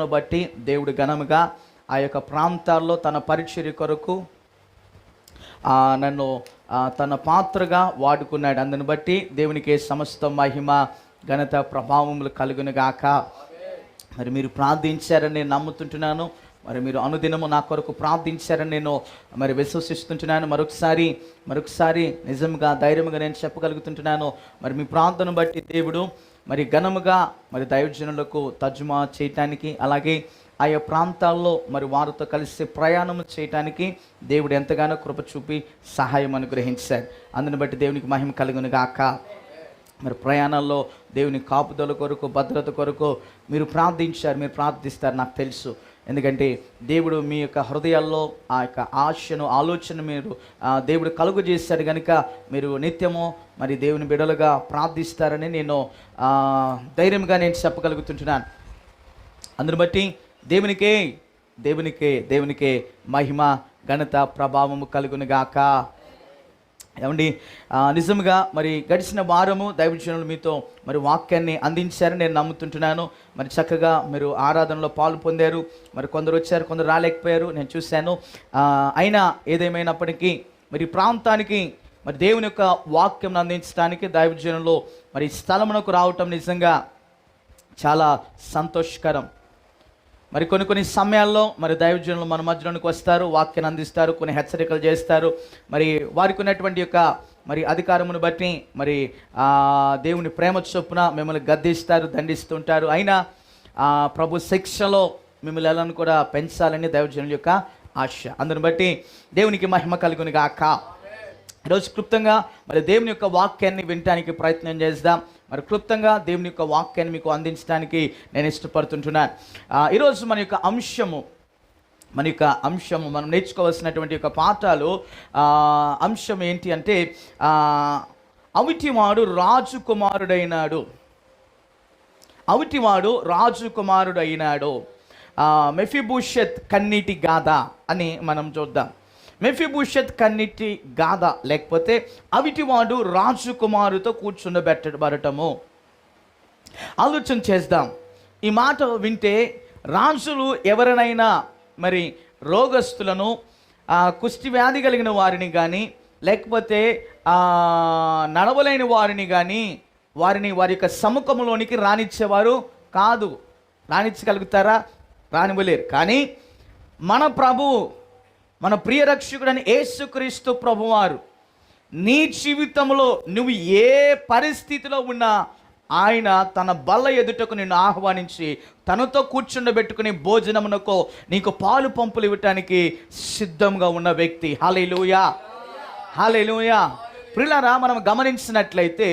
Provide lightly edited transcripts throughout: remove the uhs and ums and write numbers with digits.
బట్టి దేవుడు ఘనముగా ఆ యొక్క ప్రాంతాల్లో తన పరిచర్య కొరకు నన్ను తన పాత్రగా వాడుకున్నాడు. అందుని బట్టి దేవునికి సమస్త మహిమ ఘనత ప్రభావములు కలుగునుగాక. మరి మీరు ప్రార్థించారని నేను నమ్ముతుంటున్నాను. మరి మీరు అనుదినము నా కొరకు ప్రార్థించారని నేను మరి విశ్వసిస్తుంటున్నాను. మరొకసారి నిజంగా ధైర్యంగా నేను చెప్పగలుగుతుంటున్నాను. మరి మీ ప్రార్థన బట్టి దేవుడు మరి ఘనముగా మరి దైవజనులకు తర్జుమా చేయటానికి, అలాగే ఆయా ప్రాంతాల్లో మరి వారితో కలిసి ప్రయాణం చేయటానికి దేవుడు ఎంతగానో కృప చూపి సహాయం అనుగ్రహించాడు. అందుని బట్టి దేవునికి మహిమ కలుగును గాక. మరి ప్రయాణాల్లో దేవుని కాపుదల కొరకు, భద్రత కొరకు మీరు ప్రార్థించారు, మీరు ప్రార్థిస్తారు, నాకు తెలుసు. ఎందుకంటే దేవుడు మీ యొక్క హృదయాల్లో ఆ యొక్క ఆశను, ఆలోచన మీరు దేవుడు కలుగు చేశాడు కనుక మీరు నిత్యము మరి దేవుని బిడలుగా ప్రార్థిస్తారని నేను ధైర్యంగా నేను చెప్పగలుగుతుంటున్నాను. అందుని బట్టి దేవునికే మహిమ ఘనత ప్రభావము కలుగునుగాక. ఏమండి, నిజంగా మరి గడిచిన వారము దైవజనులు మీతో మరి వాక్యాన్ని అందించారని నేను నమ్ముతుంటున్నాను. మరి చక్కగా మీరు ఆరాధనలో పాలు పొందారు. మరి కొందరు వచ్చారు, కొందరు రాలేకపోయారు, నేను చూశాను. అయినా ఏదేమైనప్పటికీ మరి ప్రాంతానికి మరి దేవుని యొక్క వాక్యం అందించడానికి దైవజనులు మరి స్థలమునకు రావటం నిజంగా చాలా సంతోషకరం. మరి కొన్ని సమయాల్లో మరి దైవజనులు మన మధ్యలోనికి వస్తారు, వాక్యాన్ని అందిస్తారు, కొన్ని హెచ్చరికలు చేస్తారు. మరి వారికి ఉన్నటువంటి యొక్క మరి అధికారమును బట్టి మరి దేవుని ప్రేమ చొప్పున మిమ్మల్ని గద్దిస్తారు, దండిస్తుంటారు. అయినా ప్రభు శిక్షలో మిమ్మల్ని ఎలా కూడా పెంచాలని దైవజనుల యొక్క ఆశ. అందుని బట్టి దేవునికి మహిమ కలుగును గాక. ఈరోజు క్లుప్తంగా మరి దేవుని యొక్క వాక్యాన్ని వినటానికి ప్రయత్నం చేద్దాం. మరి క్లుప్తంగా దేవుని యొక్క వాక్యాన్ని మీకు అందించడానికి నేను ఇష్టపడుతుంటున్నాను. ఈరోజు మన యొక్క అంశము మనం నేర్చుకోవాల్సినటువంటి యొక్క పాఠాలు అంశం ఏంటి అంటే అవిటివాడు రాజుకుమారుడైనాడు. మెఫీబోషెత్ కన్నీటి గాథ అని మనం చూద్దాం. మెఫీబోషెత్ కన్నీటి గాథ, లేకపోతే అవిటివాడు రాజుకుమారుతో కూర్చుండబెట్టబడటము. ఆలోచన చేద్దాం. ఈ మాట వింటే రాజులు ఎవరినైనా మరి రోగస్తులను, కుష్టి వ్యాధి కలిగిన వారిని కానీ, లేకపోతే నడవలేని వారిని కానీ వారి యొక్క సముఖంలోనికి రానిచ్చేవారు కాదు. రానిచ్చగలుగుతారా? రానివ్వలేరు. కానీ మన ప్రభువు, మన ప్రియ రక్షకుడని యేసుక్రీస్తు ప్రభువారు నీ జీవితంలో నువ్వు ఏ పరిస్థితిలో ఉన్నా ఆయన తన బల్ల ఎదుటకు నిన్ను ఆహ్వానించి తనతో కూర్చుండబెట్టుకుని భోజనమునకు నీకు పాలు పంపులు ఇవ్వటానికి సిద్ధంగా ఉన్న వ్యక్తి. హల్లెలూయా, హల్లెలూయా. ప్రియులారా, మనం గమనించినట్లయితే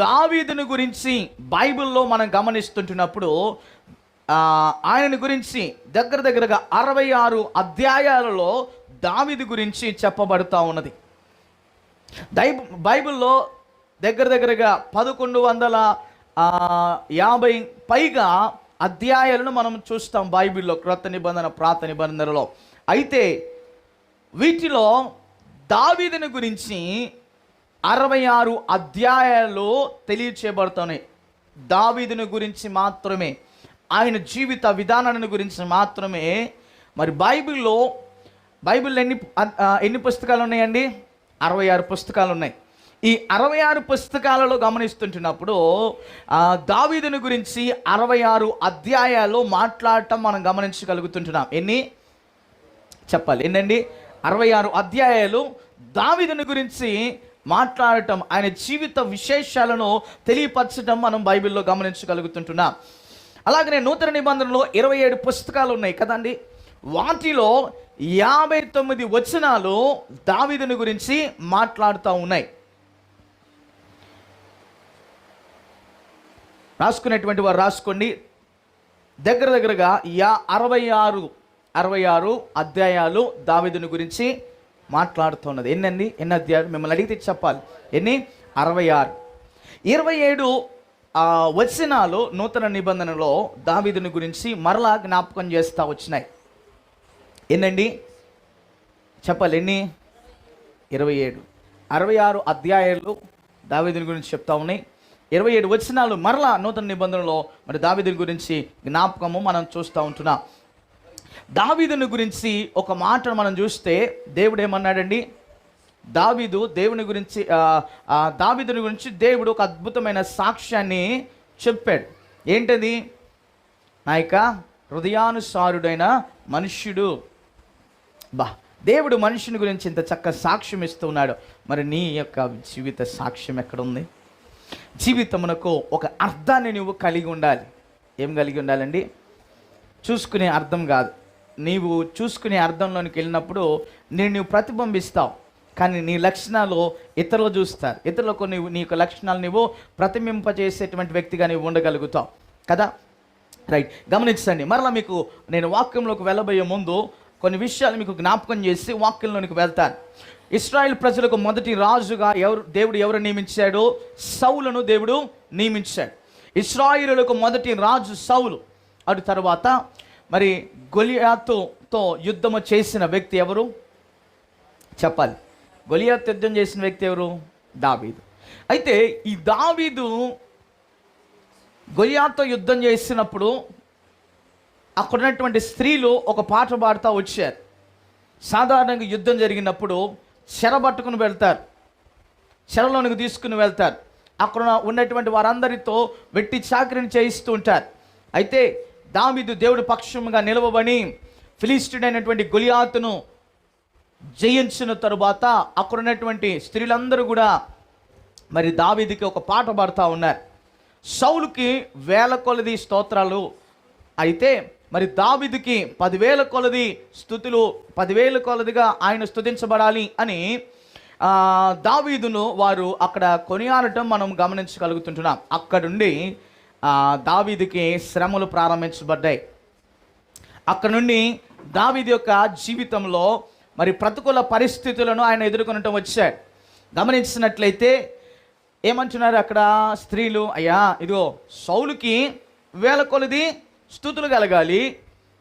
దావీదుని గురించి బైబిల్లో మనం గమనిస్తుంటున్నప్పుడు ఆయన గురించి దగ్గరగా 66 అధ్యాయాలలో దావీదు గురించి చెప్పబడుతూ ఉన్నది. బైబిల్లో దగ్గరగా 1150 పైగా అధ్యాయాలను మనం చూస్తాం బైబిల్లో, క్రొత్త నిబంధన, పాత నిబంధనలో. అయితే వీటిలో దావీదుని గురించి 66 అధ్యాయాలు తెలియచేయబడుతున్నాయి. దావీదుని గురించి మాత్రమే, ఆయన జీవిత విధానాన్ని గురించి మాత్రమే. మరి బైబిల్లో ఎన్ని పుస్తకాలు ఉన్నాయండి? 66 పుస్తకాలు ఉన్నాయి. ఈ 66 పుస్తకాలలో గమనిస్తుంటున్నప్పుడు దావీదుని గురించి 66 అధ్యాయాలు మాట్లాడటం మనం గమనించగలుగుతుంటున్నాం. ఎన్ని చెప్పాలి? ఏంటండి? 66 అధ్యాయాలు దావీదుని గురించి మాట్లాడటం, ఆయన జీవిత విశేషాలను తెలియపరచడం మనం బైబిల్లో గమనించగలుగుతుంటున్నాం. అలాగనే నూతన నిబంధనలో 27 పుస్తకాలు ఉన్నాయి కదండి. వాటిలో 59 వచనాలు దావీదుని గురించి మాట్లాడుతూ ఉన్నాయి. రాసుకునేటువంటి వారు రాసుకోండి. దగ్గరగా 66 అధ్యాయాలు దావీదుని గురించి మాట్లాడుతున్నది. ఎన్ని అధ్యాయాలు మిమ్మల్ని అడిగితే చెప్పాలి. ఎన్ని? 66. 27 వచనాలు నూతన నిబంధనలో దావీదుని గురించి మరలా జ్ఞాపకం చేస్తూ వచ్చినాయి. ఎన్నండి చెప్పాలి? ఎన్ని? 27. 66 అధ్యాయాలు దావీదుని గురించి చెప్తా ఉన్నాయి. 27 వచనాలు మరలా నూతన నిబంధనలో మరి దావీదుని గురించి జ్ఞాపకము మనం చూస్తూ ఉంటున్నాం. దావీదుని గురించి ఒక మాట మనం చూస్తే దేవుడు ఏమన్నాడండి? దేవుని గురించి దావీదుని గురించి దేవుడు ఒక అద్భుతమైన సాక్ష్యాన్ని చెప్పాడు. ఏంటది? నా యొక్క హృదయానుసారుడైన మనుష్యుడు. దేవుడు మనుషుని గురించి ఇంత చక్కగా సాక్ష్యం ఇస్తూ ఉన్నాడు. మరి నీ యొక్క జీవిత సాక్ష్యం ఎక్కడుంది? జీవితమునకు ఒక అర్థాన్ని నువ్వు కలిగి ఉండాలి. ఏం కలిగి ఉండాలండి? చూసుకునే అర్థం కాదు. నీవు చూసుకునే అర్థంలోనికి వెళ్ళినప్పుడు నువ్వు ప్రతిబింబిస్తావు, కానీ నీ లక్షణాలు ఇతరులు చూస్తారు. ఇతరులకు నీ యొక్క లక్షణాలు నువ్వు ప్రతిబింబచేసేటువంటి వ్యక్తిగా నువ్వు ఉండగలుగుతావు కదా. రైట్, గమనించండి. మరలా మీకు నేను వాక్యంలోకి వెళ్ళబోయే ముందు కొన్ని విషయాలు మీకు జ్ఞాపకం చేసి వాక్యంలోనికి వెళ్తాను. ఇశ్రాయేల్ ప్రజలకు మొదటి రాజుగా దేవుడు ఎవరు నియమించాడు? సౌలును దేవుడు నియమించాడు. ఇశ్రాయేలులకు మొదటి రాజు సౌలు. అటు తర్వాత మరి గొలియాతుతో యుద్ధము చేసిన వ్యక్తి ఎవరు చెప్పాలి? గొలియాతు యుద్ధం చేసిన వ్యక్తి ఎవరు? దావీదు. అయితే ఈ దావీదు గొలియాతుతో యుద్ధం చేసినప్పుడు అక్కడ ఉన్నటువంటి స్త్రీలు ఒక పాట పాడుతూ వచ్చారు. సాధారణంగా యుద్ధం జరిగినప్పుడు చెర పట్టుకుని వెళ్తారు, చెరలోనికి తీసుకుని వెళ్తారు. అక్కడ ఉన్నటువంటి వారందరితో వెట్టి చాకరిని చేయిస్తూ ఉంటారు. అయితే దావీదు దేవుడి పక్షముగా నిలవబడి ఫిలిష్టీయుడైనటువంటి గొలియాతును జయించిన తరువాత అక్కడ ఉన్నటువంటి స్త్రీలందరూ కూడా మరి దావీదుకి ఒక పాట పాడుతూ ఉన్నారు. సౌలుకి 1000 కొలది స్తోత్రాలు, అయితే మరి దావీదుకి 10,000 కొలది స్తుతులు, 10,000 కొలదిగా ఆయన స్తుతించబడాలి అని దావీదును వారు అక్కడ కొనియాడటం మనం గమనించగలుగుతుంటున్నాం. అక్కడుండి దావీదుకి శ్రమలు ప్రారంభించబడ్డాయి. అక్కడ నుండి దావీదు యొక్క జీవితంలో మరి ప్రతికూల పరిస్థితులను ఆయన ఎదుర్కొనటం వచ్చాడు. గమనించినట్లయితే ఏమంటున్నారు అక్కడ స్త్రీలు? అయ్యా, ఇదిగో సౌలుకి 1000 కొలది స్తుతులు కలగాలి,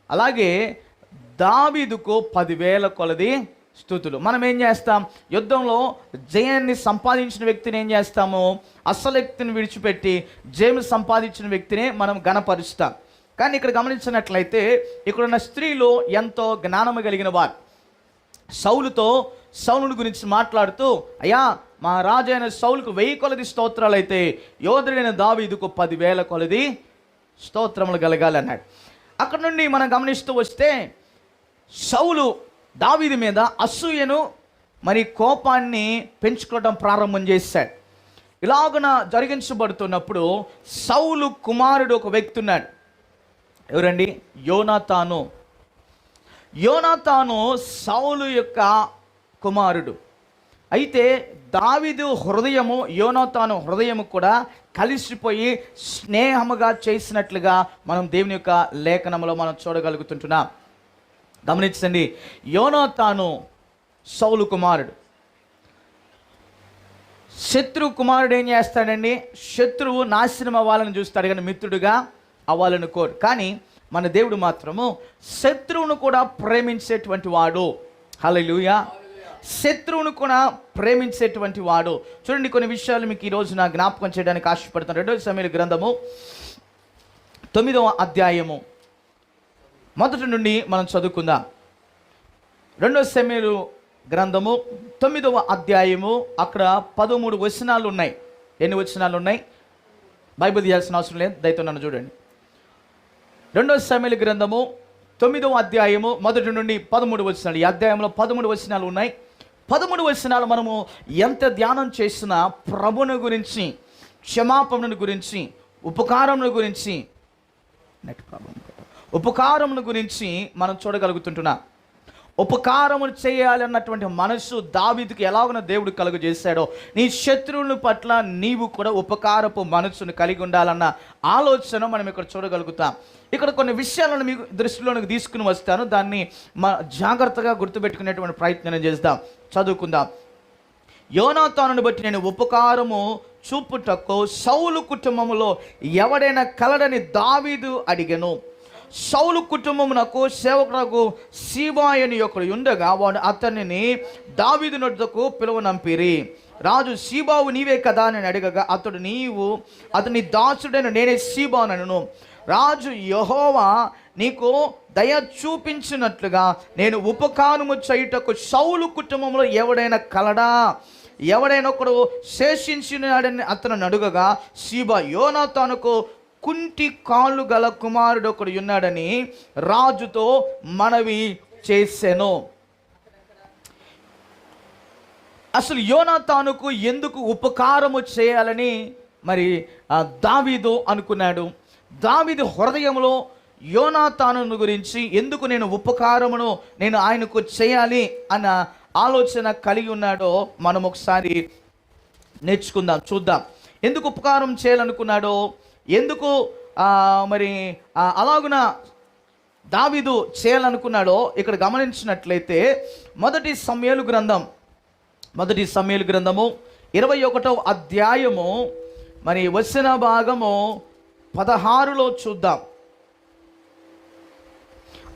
అలాగే దావీదుకు 10,000 కొలది స్తుతులు. మనం ఏం చేస్తాం? యుద్ధంలో జయాన్ని సంపాదించిన వ్యక్తిని ఏం చేస్తాము? అసలు వ్యక్తిని విడిచిపెట్టి జయము సంపాదించిన వ్యక్తిని మనం గణపరుస్తాం. కానీ ఇక్కడ గమనించినట్లయితే ఇక్కడున్న స్త్రీలు ఎంతో జ్ఞానము కలిగిన వారు. సౌలుని గురించి మాట్లాడుతూ, అయ్యా, మా రాజు అయిన సౌలుకు 1000 కొలది స్తోత్రాలు అయితే యోధుడైన దావీదుకు 10,000 కొలది స్తోత్రములు కలగాలి అన్నాడు. అక్కడ నుండి మనం గమనిస్తూ వస్తే సౌలు దావీదు మీద అసూయను మరి కోపాన్ని పెంచుకోవడం ప్రారంభం చేశాడు. ఇలాగున జరిగించబడుతున్నప్పుడు సౌలు కుమారుడు ఒక వ్యక్తి ఉన్నాడు. ఎవరండి? యోనాతాను. సౌలు యొక్క కుమారుడు. అయితే దావీదు హృదయము యోనాతాను హృదయము కూడా కలిసిపోయి స్నేహముగా చేసినట్లుగా మనం దేవుని యొక్క లేఖనంలో మనం చూడగలుగుతుంటున్నాం. గమనించండి, యోనాతాను సౌలు కుమారుడు. శత్రువు కుమారుడు ఏం చేస్తాడండి? శత్రువు నాశనం అవ్వాలని చూస్తాడు, కానీ మిత్రుడుగా అవ్వాలని కోరు. కానీ మన దేవుడు మాత్రము శత్రువును కూడా ప్రేమించేటువంటి వాడు. హల్లెలూయా. శత్రువును కూడా ప్రేమించేటువంటి వాడు. చూడండి, కొన్ని విషయాలు మీకు ఈరోజు నా జ్ఞాపకం చేయడానికి ఆశపడుతున్నాను. 2 సమూయేలు గ్రంథము 9వ అధ్యాయము మొదటి నుండి మనం చదువుకుందాం. 2 సమూయేలు గ్రంథము 9వ అధ్యాయము అక్కడ 13 వచనాలు ఉన్నాయి. ఎన్ని వచనాలు ఉన్నాయి? బైబిల్ తీయాల్సిన అవసరం లేదు, దయతో నన్ను చూడండి. 2 సమూయేలు గ్రంథము 9వ అధ్యాయము మొదటి నుండి 13 వచనాలు. ఈ అధ్యాయంలో 13 వచనాలు ఉన్నాయి. 13 వచనాలు మనము ఎంత ధ్యానం చేసినా ప్రభుని గురించి, క్షమాపణను గురించి, ఉపకారమును గురించి మనం చూడగలుగుతుంటున్నాం. ఉపకారమును చేయాలన్నటువంటి మనసు దావీదుకి ఎలాగో దేవుడు కలుగు చేశాడో, నీ శత్రువుల పట్ల నీవు కూడా ఉపకారపు మనసును కలిగి ఉండాలన్న ఆలోచన మనం ఇక్కడ చూడగలుగుతాం. ఇక్కడ కొన్ని విషయాలను మీకు దృష్టిలోనికి తీసుకుని వస్తాను. దాన్ని జాగ్రత్తగా గుర్తుపెట్టుకునేటువంటి ప్రయత్నం చేద్దాం. చదువుకుందాం. యోనాతానుని బట్టి నేను ఉపకారము చూపుటకు సౌలు కుటుంబములో ఎవడైనా కలడని దావీదు అడిగెను. సౌలు కుటుంబమునకు సేవకులకు సీబా అని ఒకడు ఉండగా వాడు అతనిని దావీదు నొద్దకు పిలువనంపిరి. రాజు, సీబావు నీవే కదా అని అడగగా అతడు, అతని దాసుడైన నేనే సీబానను. రాజు, యెహోవా నీకు దయ చూపించినట్లుగా నేను ఉపకారము చేయుటకు సౌలు కుటుంబంలో ఎవడైనా కలడా, ఎవడైనా ఒకడు శేషించినాడని అతను అడుగగా, సీబా, యోనాతానుకు కుంటి కాళ్ళు గల కుమారుడు ఒకడు ఉన్నాడని రాజుతో మనవి చేసెను. అసలు యోనాతానుకు ఎందుకు ఉపకారము చేయాలని మరి దావీదు అనుకున్నాడు? దావీదు హృదయంలో యోనాతాను గురించి ఎందుకు నేను ఉపకారమును నేను ఆయనకు చేయాలి అన్న ఆలోచన కలిగి ఉన్నాడో మనం ఒకసారి నేర్చుకుందాం, చూద్దాం. ఎందుకు ఉపకారం చేయాలనుకున్నాడో, ఎందుకు మరి అలాగున దావీదు చేయాలనుకున్నాడో ఇక్కడ గమనించినట్లయితే మొదటి సమూయేలు గ్రంథము 21వ అధ్యాయము మరి వచన భాగము 16లో చూద్దాం.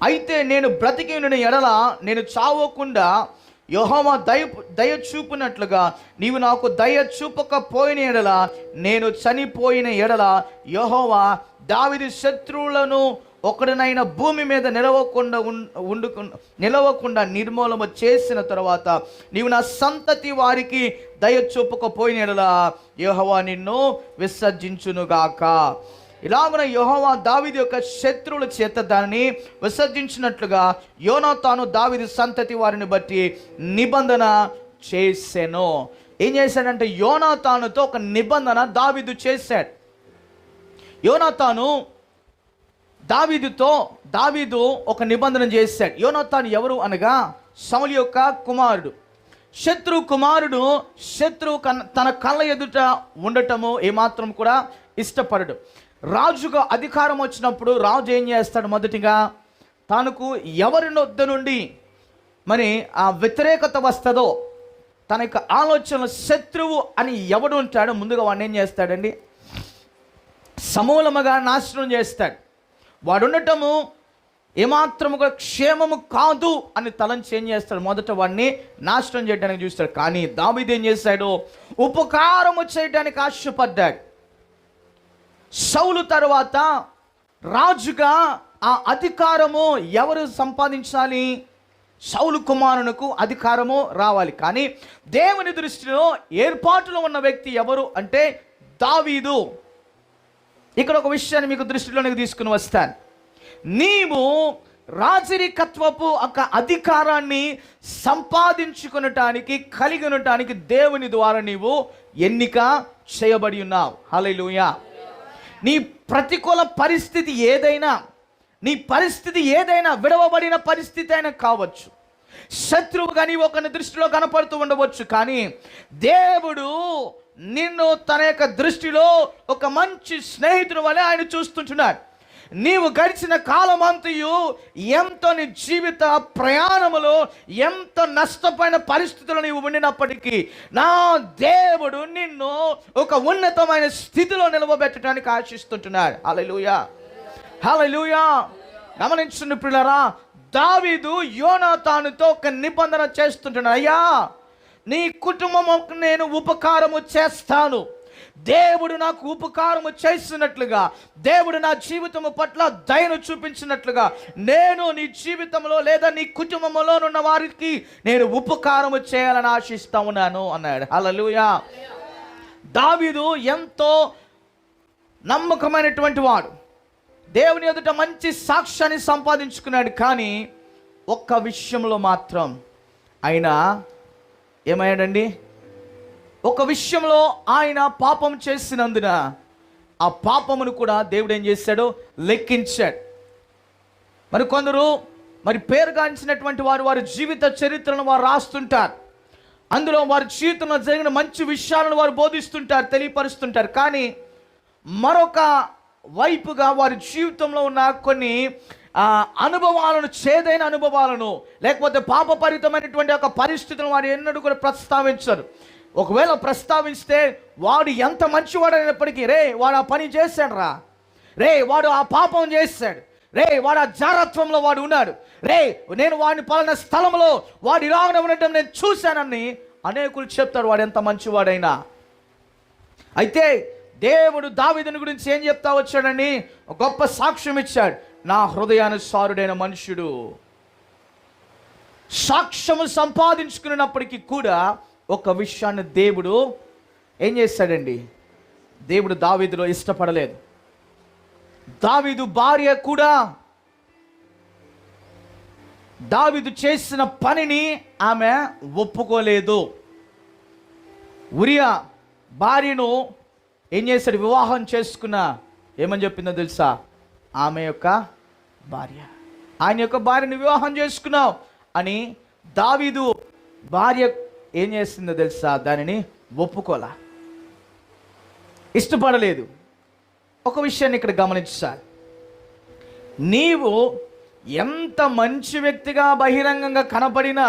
అయితే నేను బ్రతికి ఉన్న ఎడల నేను చావకుండా యెహోవా దయ చూపినట్లుగా నీవు నాకు దయ చూపకపోయిన ఎడల, నేను చనిపోయిన ఎడల యెహోవా దావీదు శత్రువులను ఒకడినైనా భూమి మీద నిలవకుండా నిర్మూలన చేసిన తర్వాత నీవు నా సంతతి వారికి దయ చూపకపోయిన ఎడల యెహోవా నిన్ను విసర్జించునుగాక. ఇలాగున యెహోవా దావీదు యొక్క శత్రువుల చేత దానిని విసర్జించినట్లుగా యోనాతాను దావీదు సంతతి వారిని బట్టి నిబంధన చేసెను. ఏం చేశాడంటే యోనాతానుతో ఒక నిబంధన దావీదు చేశాడు. యోనాతాను దావీదు ఒక నిబంధన చేశాడు. యోనాతాను ఎవరు అనగా సౌలు యొక్క కుమారుడు. శత్రువు తన కళ్ళ ఎదుట ఉండటము ఏమాత్రం కూడా ఇష్టపడడు. రాజుగా అధికారం వచ్చినప్పుడు రాజు ఏం చేస్తాడు? మొదటిగా తనకు ఎవరి వద్ద నుండి మరి ఆ వ్యతిరేకత వస్తుందో, తన యొక్క ఆలోచనలు శత్రువు అని ఎవడు ఉంటాడో ముందుగా వాడిని ఏం చేస్తాడండి? సమూలముగా నాశనం చేస్తాడు. వాడు ఉండటము ఏమాత్రము కూడా క్షేమము కాదు అని తలంచి ఏం చేస్తాడు? మొదట వాడిని నాశనం చేయడానికి చూస్తాడు. కానీ దావీదు ఏం చేశాడు? ఉపకారము చేయడానికి ఆశపడ్డాడు. సౌలు తర్వాత రాజుగా ఆ అధికారము ఎవరు సంపాదించాలి? సౌలు కుమారునికి అధికారము రావాలి. కానీ దేవుని దృష్టిలో ఏర్పాటులో ఉన్న వ్యక్తి ఎవరు అంటే దావీదు. ఇక్కడ ఒక విషయాన్ని మీకు దృష్టిలోనికి తీసుకుని వస్తాను. నీవు రాజరికత్వపు ఒక అధికారాన్ని సంపాదించుకొనటానికి కలిగి ఉండటానికి దేవుని ద్వారా నీవు ఎన్నిక చేయబడి ఉన్నావు. హల్లెలూయా. నీ ప్రతికూల పరిస్థితి ఏదైనా, నీ పరిస్థితి ఏదైనా, విడవబడిన పరిస్థితి అయినా కావచ్చు, శత్రువుగా నీవు ఒకరి దృష్టిలో కనపడుతూ ఉండవచ్చు, కానీ దేవుడు నిన్ను తన యొక్క దృష్టిలో ఒక మంచి స్నేహితుడు వలె ఆయన చూస్తుంటున్నాడు. నీవు గడిచిన కాలమంతయు ఎంతో నీ జీవిత ప్రయాణములో ఎంత నష్టపోయిన పరిస్థితులు నీవు ఉండినప్పటికీ నా దేవుడు నిన్ను ఒక ఉన్నతమైన స్థితిలో నిలవబెట్టడానికి ఆశిస్తుంటున్నాడు. హల్లెలూయా, హల్లెలూయా. గమనించండి ప్రియులారా, దావీదు యోనాతానుతో ఒక నిబంధన చేస్తుంటున్నాడు. అయ్యా, నీ కుటుంబముకు నేను ఉపకారము చేస్తాను. దేవుడు నాకు ఉపకారము చేసినట్లుగా, దేవుడు నా జీవితము పట్ల దయను చూపించినట్లుగా నేను నీ జీవితంలో లేదా నీ కుటుంబంలో ఉన్న వారికి నేను ఉపకారము చేయాలని ఆశిస్తా ఉన్నాను అన్నాడు. హల్లెలూయా. దావీదు ఎంతో నమ్మకమైనటువంటి వాడు, దేవుని ఎదుట మంచి సాక్ష్యాన్ని సంపాదించుకున్నాడు. కానీ ఒక్క విషయంలో మాత్రం ఆయన ఏమయ్యాడండి? ఒక విషయంలో ఆయన పాపం చేసినందున ఆ పాపమును కూడా దేవుడు ఏం చేశాడు? లెక్కించాడు. మరి కొందరు పేరుగాంచినటువంటి వారి జీవిత చరిత్రను వారు రాస్తుంటారు. అందులో వారి జీవితంలో జరిగిన మంచి విషయాలను వారు బోధిస్తుంటారు, తెలియపరుస్తుంటారు. కానీ మరొక వైపుగా వారి జీవితంలో ఉన్న కొన్ని అనుభవాలను, చేదైన అనుభవాలను, లేకపోతే పాపపరితమైనటువంటి ఒక పరిస్థితులను వారు ఎన్నడూ కూడా ప్రస్తావించరు. ఒకవేళ ప్రస్తావిస్తే వాడు ఎంత మంచివాడైనప్పటికీ, రే వాడు ఆ పని చేశాడు రా, రే వాడు ఆ పాపం చేశాడు, రే వాడు ఆ జారత్వంలో వాడు ఉన్నాడు, రే నేను వాడిని పలానా స్థలంలో వాడు ఇలాగ ఉండటం నేను చూశానని అనేకులు చెప్తారు వాడు ఎంత మంచివాడైనా. అయితే దేవుడు దావీదుని గురించి ఏం చెప్తా వచ్చాడని ఒక గొప్ప సాక్ష్యం ఇచ్చాడు. నా హృదయానుసారుడైన మనుష్యుడు. సాక్ష్యము సంపాదించుకున్నప్పటికీ కూడా ఒక విషయాన్ని దేవుడు ఏం చేస్తాడండి, దేవుడు దావీదులో ఇష్టపడలేదు. దావీదు భార్య కూడా దావీదు చేసిన పనిని ఆమె ఒప్పుకోలేదు. ఉరియా భార్యను ఏం చేశాడు, వివాహం చేసుకున్న ఏమని చెప్పిందో తెలుసా, ఆమె యొక్క భార్య, ఆయన యొక్క భార్యను వివాహం చేసుకున్నావు అని దావీదు భార్య ఏం చేస్తుందో తెలుసా, దానిని ఒప్పుకోలా, ఇష్టపడలేదు. ఒక విషయాన్ని ఇక్కడ గమనించాలి, నీవు ఎంత మంచి వ్యక్తిగా బహిరంగంగా కనపడినా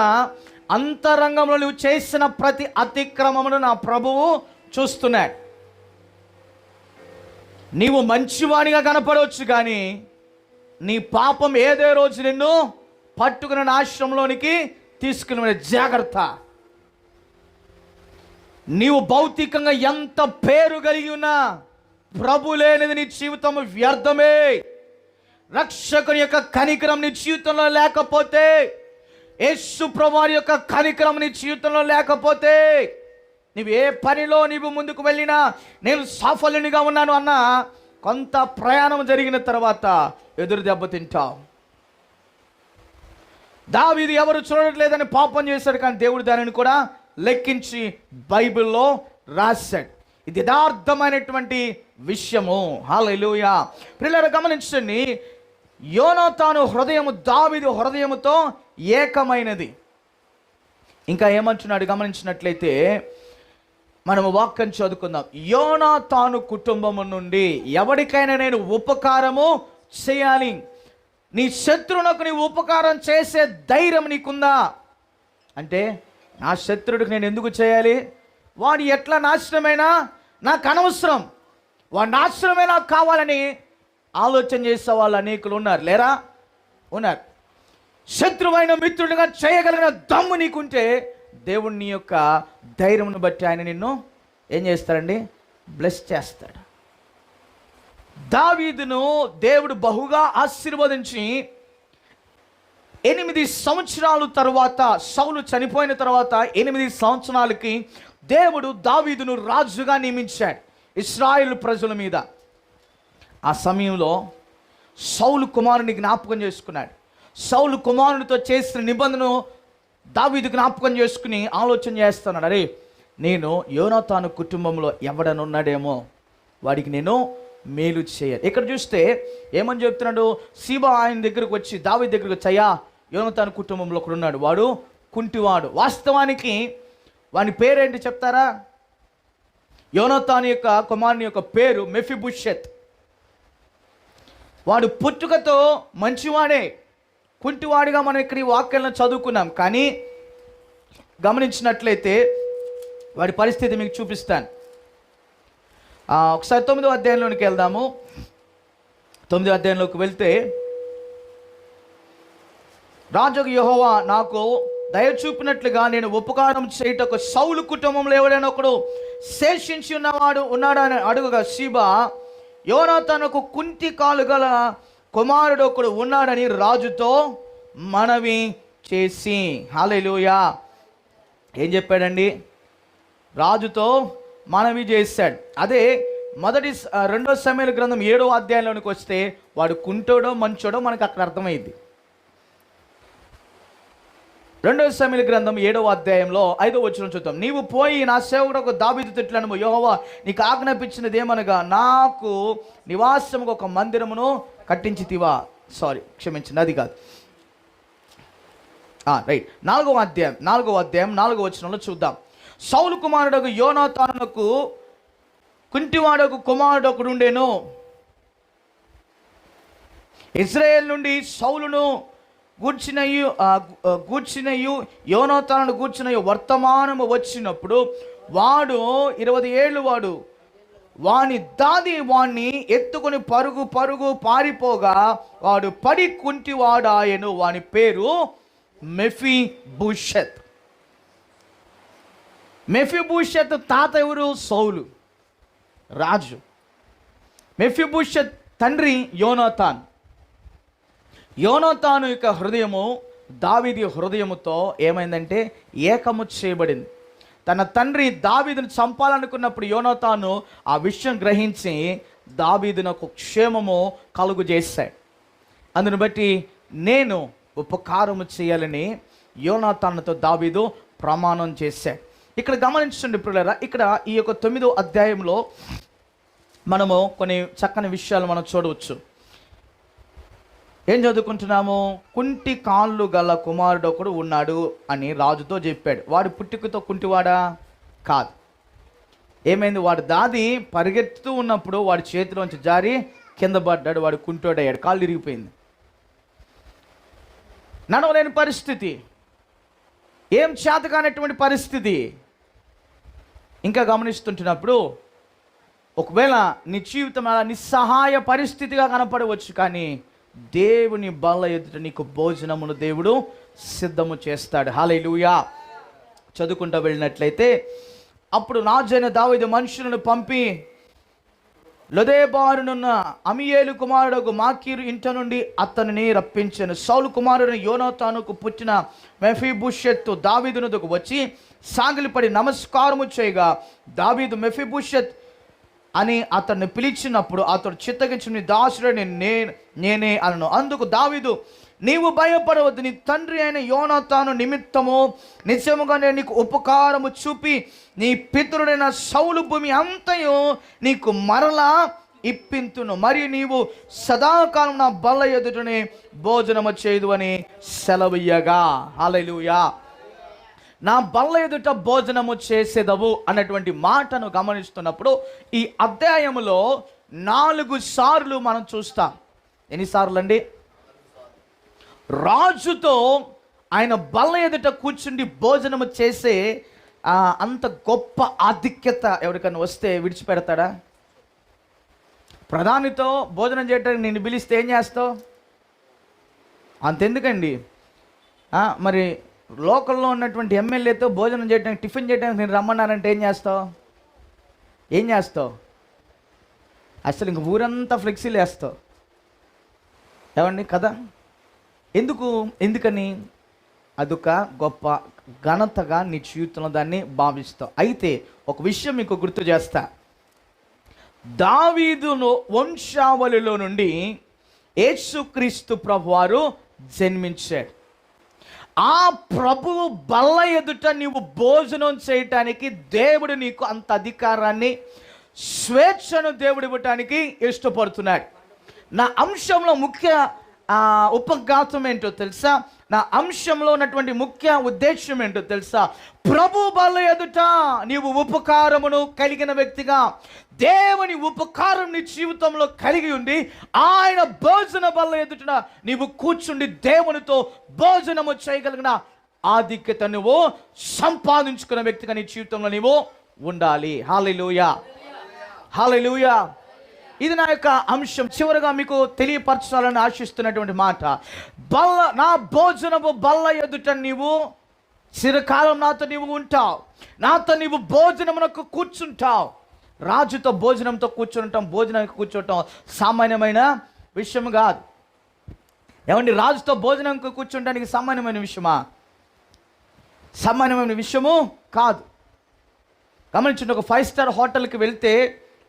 అంతరంగంలో నువ్వు చేసిన ప్రతి అతిక్రమమును నా ప్రభువు చూస్తున్నాడు. నీవు మంచివాడిగా కనపడవచ్చు, కానీ నీ పాపం ఏదో రోజు నిన్ను పట్టుకున్న నాశనంలోనికి తీసుకుని జాగ్రత్త. నీవు భౌతికంగా ఎంత పేరు కలిగి ఉన్నా ప్రభు లేనిది నీ జీవితం వ్యర్థమే. రక్షకుని యొక్క కనికరం నీ జీవితంలో లేకపోతే, యేసు ప్రభువారి యొక్క కనికరం నీ జీవితంలో లేకపోతే, నీవు ఏ పనిలో నీవు ముందుకు వెళ్ళినా నేను సాఫల్యునిగా ఉన్నాను అన్నా కొంత ప్రయాణం జరిగిన తర్వాత ఎదురు దెబ్బతింటావు. దావీదు ఎవరు చూడట్లేదని పాపం చేశాడు, కానీ దేవుడు దానిని కూడా లెక్కించి బైబిల్లో రాశాడు. ఇది యథార్థమైనటువంటి విషయము. హల్లెలూయా. ప్రియులారా గమనించండి, యోనాతాను హృదయము దావీదు హృదయముతో ఏకమైనది. ఇంకా ఏమంటున్నాడు గమనించినట్లయితే మనము వాక్యం చదువుకుందాం. యోనాతాను కుటుంబము నుండి ఎవరికైనా నేను ఉపకారము చేయాలి, నీ శత్రువునకు నీ ఉపకారం చేసే ధైర్యం నీకుందా అంటే, నా శత్రుడికి నేను ఎందుకు చేయాలి, వాడు ఎట్లా నాశనమైనా నాకు అనవసరం, వాడు నాశనమే నాకు కావాలని ఆలోచన చేసే వాళ్ళు అనేకులు ఉన్నారు, లేరా? ఉన్నారు. శత్రువైన మిత్రుడిగా చేయగలిగిన దమ్ము నీకుంటే దేవుడు నీ యొక్క ధైర్యంను బట్టి ఆయన నిన్ను ఏం చేస్తాడండి, బ్లెస్ చేస్తాడు. దావీదును దేవుడు బహుగా ఆశీర్వదించి 8 సంవత్సరాల తర్వాత, సౌలు చనిపోయిన తర్వాత 8 సంవత్సరాలకి దేవుడు దావీదును రాజుగా నియమించాడు ఇశ్రాయేలు ప్రజల మీద. ఆ సమయంలో సౌలు కుమారుని జ్ఞాపకం చేసుకున్నాడు. సౌలు కుమారునితో చేసిన నిబంధన దావీదు జ్ఞాపకం చేసుకుని ఆలోచన చేస్తున్నాడు, అరే నేను యోనాతాను కుటుంబంలో ఎవడనున్నాడేమో వాడికి నేను మేలు చేయాలి. ఇక్కడ చూస్తే ఏమని చెప్తున్నాడు, సీబా ఆయన దగ్గరకు వచ్చి దావీదు దగ్గరకు వచ్చి, అయ్యా యోనాతాను కుటుంబంలో ఒకడు ఉన్నాడు, వాడు కుంటివాడు. వాస్తవానికి వాని పేరేంటి చెప్తారా? యోనాతాను యొక్క కుమారుని యొక్క పేరు మెఫీబోషెత్. వాడు పుట్టుకతో మంచివాడే, కుంటివాడిగా మనం ఇక్కడ ఈ వాక్యాలను చదువుకున్నాం. కానీ గమనించినట్లయితే వాడి పరిస్థితి మీకు చూపిస్తాను. ఒకసారి 9వ అధ్యాయంలోనికి వెళ్దాము. 9వ అధ్యాయంలోకి వెళ్తే, రాజుకు యెహోవా నాకు దయ చూపినట్లుగా నేను ఉపకారం చేయుటకు సౌలు కుటుంబంలో ఎవడైనా ఒకడు శేషించి ఉన్నవాడు ఉన్నాడని అడుగుగా, సీబా యోనాతానుకు కుంటి కాలు గల కుమారుడు ఒకడు ఉన్నాడని రాజుతో మనవి చేసి. హల్లెలూయా. ఏం చెప్పాడండి? రాజుతో మనవి చేశాడు. అదే 2 సమూయేలు గ్రంథం 7వ అధ్యాయంలోనికి వస్తే వాడు కుంటోడో మంచోడో మనకు అక్కడ అర్థమైంది. 2 సమూయేలు గ్రంథం 7వ అధ్యాయంలో 5వ వచనం చూద్దాం. నీవు పోయి నా సేవకుడకు దావీదు తిట్లను, యెహోవా నీకు ఆజ్ఞాపించినది ఏమనగా, నాకు నివాసముకు ఒక మందిరమును కట్టించితివా. క్షమించండి, అది కాదు. రైట్, 4వ అధ్యాయం 4వ వచనంలో చూద్దాం. సౌలు కుమారుడకు యోనాతానునకు కుంటివాడకు కుమారుడు ఒకడు ఉండేను. ఇశ్రాయేలు నుండి సౌలును గూర్చినయు యోనాతానును గూర్చినయు వర్తమానము వచ్చినప్పుడు వాడు 20 ఏళ్ళు వాడు వాని దాది వాణ్ణి ఎత్తుకొని పరుగు పారిపోగా వాడు పడి కుంటివాడాయను. వాని పేరు మెఫీబోషెత్. మెఫీబోషెత్ తాత ఎవరు? సౌలు రాజు. మెఫీబోషెత్ తండ్రి యోనాతాన్. యోనాతాను యొక్క హృదయము దావీదు హృదయముతో ఏమైందంటే ఏకము చేయబడింది. తన తండ్రి దావీదును చంపాలనుకున్నప్పుడు యోనాతాను ఆ విషయం గ్రహించి దావీదునకు క్షేమము కలుగు చేశాడు. అందును బట్టి నేను ఉపకారము చేయాలని యోనాతానుతో దావీదు ప్రమాణం చేశాడు. ఇక్కడ గమనించండి ప్రియులారా, ఇక్కడ ఈ యొక్క 9వ అధ్యాయంలో మనము కొన్ని చక్కని విషయాలు మనం చూడవచ్చు. ఏం చదువుకుంటున్నాము? కుంటి కాళ్ళు గల కుమారుడు ఒకడు ఉన్నాడు అని రాజుతో చెప్పాడు. వాడు పుట్టుకతో కుంటివాడా? కాదు. ఏమైంది? వాడు దాది పరిగెత్తుతూ ఉన్నప్పుడు వాడి చేతిలోంచి జారి కింద పడ్డాడు. వాడు కుంటోడయ్యాడు, కాళ్ళు ఇరిగిపోయింది, నడవలేని పరిస్థితి, ఏం చేతకానటువంటి పరిస్థితి. ఇంకా గమనిస్తుంటున్నప్పుడు ఒకవేళ నీ జీవితం అలా నిస్సహాయ పరిస్థితిగా కనపడవచ్చు, కానీ దేవుని బల్ల ఎదుట నీకు భోజనమును దేవుడు సిద్ధము చేస్తాడు. హల్లెలూయా. చదువుకుంటూ వెళ్ళినట్లయితే అప్పుడు రాజైన దావీదు మనుషులను పంపి లొదెబారునున్న అమీయేలు కుమారుడు మాకీరు ఇంట నుండి అతనిని రప్పించాను. సౌలు కుమారుడు యోనాతానుకు పుట్టిన మెఫీబోషెత్ దావీదునకు వచ్చి సాగిలిపడి నమస్కారము చేయగా దావీదు మెఫీబోషెత్ అని అతన్ని పిలిచినప్పుడు అతడు చిత్తగించి నీ దాసుడని నేనే అనను. అందుకు దావీదు, నీవు భయపడవద్దు, నీ తండ్రి అయిన యోనాతాను నిమిత్తము నిజముగా నేను నీకు ఉపకారము చూపి నీ పితరుడైన సౌలు భూమి అంతయు నీకు మరలా ఇప్పింతును, మరియు నీవు సదాకాలం నా బల్ల ఎదుటనే భోజనము చేయదు అని సెలవీయగా. హల్లెలూయా. నా బల్ల ఎదుట భోజనము చేసేదవు అన్నటువంటి మాటను గమనిస్తున్నప్పుడు ఈ అధ్యాయములో 4 సార్లు మనం చూస్తాం. ఎన్నిసార్లు అండి? రాజుతో ఆయన బల్ల ఎదుట కూర్చుండి భోజనము చేసే అంత గొప్ప ఆధిక్యత ఎవరికైనా వస్తే విడిచిపెడతాడా? ప్రధానితో భోజనం చేయడానికి నిన్ను పిలిస్తే ఏం చేస్తావు? అంతెందుకండి, మరి లోకల్లో ఉన్నటువంటి ఎమ్మెల్యేతో భోజనం చేయడానికి, టిఫిన్ చేయడానికి నేను రమ్మన్నానంటే ఏం చేస్తావు? అసలు ఇంక ఊరంతా ఫ్లెక్సీలు వేస్తావు. ఏమండి కదా? ఎందుకని? అదొక గొప్ప ఘనతగా నీ జీవితంలో దాన్ని భావిస్తావు. అయితే ఒక విషయం మీకు గుర్తు చేస్తా. దావీదును వంశావళిలో నుండి యేసుక్రీస్తు ప్రభువారు జన్మించాడు. ఆ ప్రభువు బల్ల ఎదుట నీవు భోజనం చేయటానికి దేవుడు నీకు అంత అధికారాన్ని, స్వేచ్ఛను దేవుడు ఇవ్వటానికి ఇష్టపడుతున్నాడు. నా అంశంలో ముఖ్య ఉపఘాతం ఏంటో తెలుసా? నా అంశంలో ఉన్నటువంటి ముఖ్య ఉద్దేశం ఏంటో తెలుసా? ప్రభు బల్ల ఎదుట నీవు ఉపకారమును కలిగిన వ్యక్తిగా, దేవుని ఉపకారం నీ జీవితంలో కలిగి ఉండి ఆయన భోజన బల్ల ఎదుట నీవు కూర్చుండి దేవునితో భోజనము చేయగలిగిన ఆధిక్యత నువ్వు సంపాదించుకున్న వ్యక్తిగా నీ జీవితంలో నీవు ఉండాలి. హల్లెలూయా, హల్లెలూయా. ఇది నా యొక్క అంశం. చివరిగా మీకు తెలియపరచాలని ఆశిస్తున్నటువంటి మాట, నా భోజనము బల్ల ఎదుట నీవు చిరకాలం నాతో నీవు ఉంటావు, నాతో నీవు భోజనమునకు కూర్చుంటావు. రాజుతో భోజనంతో కూర్చుంటాం, భోజనానికి కూర్చోవటం సామాన్యమైన విషయం కాదు. ఏమండి, రాజుతో భోజనంకు కూర్చుంటానికి సామాన్యమైన విషయమా? సామాన్యమైన విషయము కాదు. గమనించండి, ఒక 5 స్టార్ హోటల్కి వెళ్తే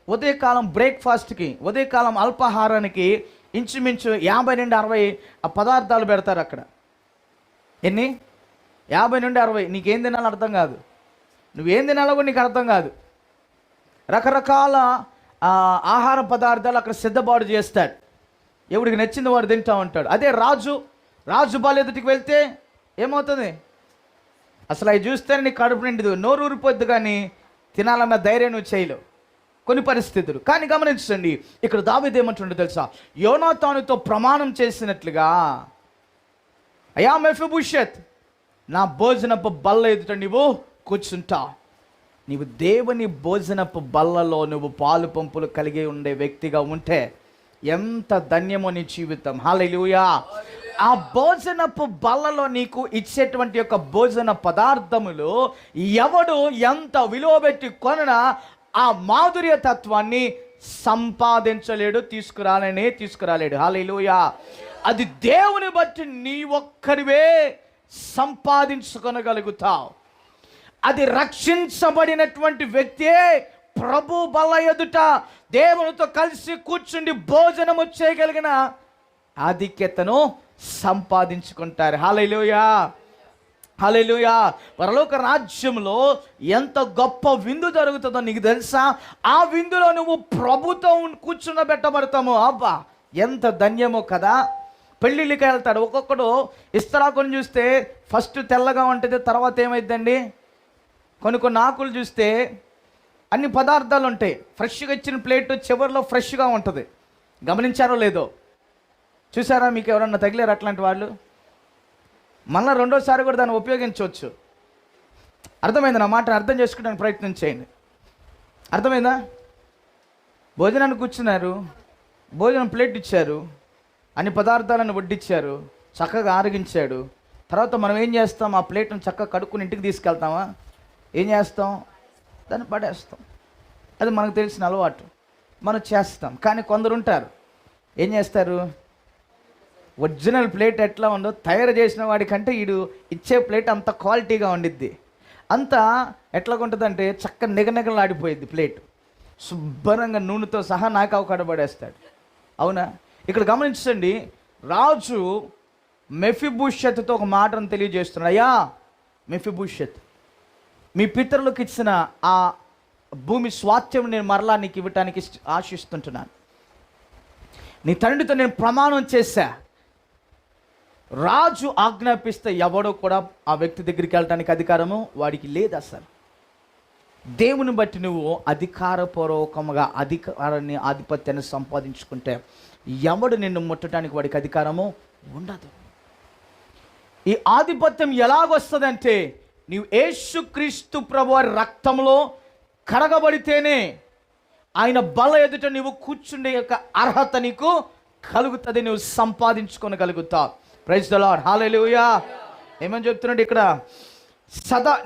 ఉదయకాలం బ్రేక్ఫాస్ట్కి, ఉదయకాలం అల్పాహారానికి ఇంచుమించు 50 నుండి 60 పదార్థాలు పెడతారు అక్కడ. ఎన్ని? 50 నుండి 60. నీకేం తినాలో అర్థం కాదు, నువ్వేం తినాలో కూడా నీకు అర్థం కాదు. రకరకాల ఆహార పదార్థాలు అక్కడ సిద్ధపాటు చేస్తాడు. ఎవడికి నచ్చింది వాడు తింటా ఉంటాడు. అదే రాజు బల్ల ఎదుటికి వెళ్తే ఏమవుతుంది? అసలు అవి చూస్తేనే నీకు కడుపు నిండదు, నోరు ఊరిపోద్దు, కానీ తినాలన్న ధైర్యం నువ్వు చేయలేవు కొన్ని పరిస్థితులు. కానీ గమనించండి, ఇక్కడ దావీదు ఏమంటుండో తెలుసా? యోనాతానుతో ప్రమాణం చేసినట్లుగా, అయ్యా మెఫీబోషెత్, నా భోజనపు బల్ల ఎదుట నీవు కూర్చుంటావు. నీవు దేవుని భోజనపు బల్లలో నువ్వు పాలు పంపులు కలిగి ఉండే వ్యక్తిగా ఉంటే ఎంత ధన్యమో నీ జీవితం. హల్లెలూయా. ఆ భోజనపు బల్లలో నీకు ఇచ్చేటువంటి యొక్క భోజన పదార్థములు ఎవడు ఎంత విలువ పెట్టి కొననా ఆ మాధుర్య తత్వాన్ని సంపాదించలేడు, తీసుకురాలేడు. హల్లెలూయా. అది దేవుని బట్టి నీ ఒక్కరివే సంపాదించుకొనగలుగుతావు. అది రక్షించబడినటువంటి వ్యక్తే ప్రభు బల్ల ఎదుట దేవునితో కలిసి కూర్చుండి భోజనము చేయగలిగిన ఆధిక్యతను సంపాదించుకుంటారు. హల్లెలూయా, హల్లెలూయా. పరలోక రాజ్యంలో ఎంత గొప్ప విందు జరుగుతుందో నీకు తెలుసా? ఆ విందులో నువ్వు ప్రభుతో కూర్చున్నబెట్టబడతాము. అబ్బా ఎంత ధన్యమో కదా. పెళ్ళిళ్ళకి వెళ్తాడు, ఒక్కొక్కడు ఇస్తరాకుని చూస్తే ఫస్ట్ తెల్లగా ఉంటుంది, తర్వాత ఏమైందండి కొన్ని ఆకులు చూస్తే అన్ని పదార్థాలు ఉంటాయి. ఫ్రెష్గా ఇచ్చిన ప్లేట్ చివరిలో ఫ్రెష్గా ఉంటుంది. గమనించారో లేదో? చూసారా? మీకు ఎవరన్నా తగిలేరు అట్లాంటి వాళ్ళు? మళ్ళీ రెండోసారి కూడా దాన్ని ఉపయోగించవచ్చు. అర్థమైంది నా మాట? అర్థం చేసుకోవడానికి ప్రయత్నం చేయండి. అర్థమైందా? భోజనానికి కూర్చున్నారు, భోజనం ప్లేట్ ఇచ్చారు, అన్ని పదార్థాలను వడ్డించారు, చక్కగా ఆరగించాడు. తర్వాత మనం ఏం చేస్తాం? ఆ ప్లేట్ను చక్కగా కడుక్కుని ఇంటికి తీసుకెళ్తామా? ఏం చేస్తాం? దాన్ని పడేస్తాం. అది మనకు తెలిసిన అలవాటు, మనం చేస్తాం. కానీ కొందరు ఉంటారు, ఏం చేస్తారు? ఒరిజినల్ ప్లేట్ ఎట్లా ఉందో తయారు చేసిన వాడికంటే వీడు ఇచ్చే ప్లేట్ అంత క్వాలిటీగా ఉండిద్ది. అంతా ఎట్లా ఉంటుందంటే చక్క నిగనిగలాడిపోయిద్ది ప్లేట్. శుభ్రంగా నూనెతో సహా నాకావు కడబడేస్తాడు. అవునా? ఇక్కడ గమనించండి, రాజు మెఫీబోషెతుతో ఒక మాటను తెలియజేస్తున్నాడు. అయ్యా మెఫీబోషెత్, మీ పితరులకు ఇచ్చిన ఆ భూమి స్వాస్థ్యం నేను మరలా నీకు ఇవ్వటానికి ఆశిస్తుంటున్నాను. నీ తండ్రితో నేను ప్రమాణం చేశా, రాజు ఆజ్ఞాపిస్తే ఎవడో కూడా ఆ వ్యక్తి దగ్గరికి వెళ్ళటానికి అధికారము వాడికి లేదు. అసలు దేవుని బట్టి నువ్వు అధికారపూర్వకంగా అధికారాన్ని ఆధిపత్యాన్ని సంపాదించుకుంటే ఎవడు నిన్ను ముట్టడానికి వాడికి అధికారము ఉండదు. ఈ ఆధిపత్యం ఎలాగొస్తుందంటే నీవు యేసుక్రీస్తు ప్రభువారి రక్తంలో కడగబడితేనే ఆయన బల ఎదుట నీవు కూర్చుండే యొక్క అర్హత నీకు కలుగుతుంది, నువ్వు సంపాదించుకోగలుగుతావు. ప్రైజ్ ది లార్డ్, హల్లెలూయా. ఏమని చెప్తున్నాడు ఇక్కడ?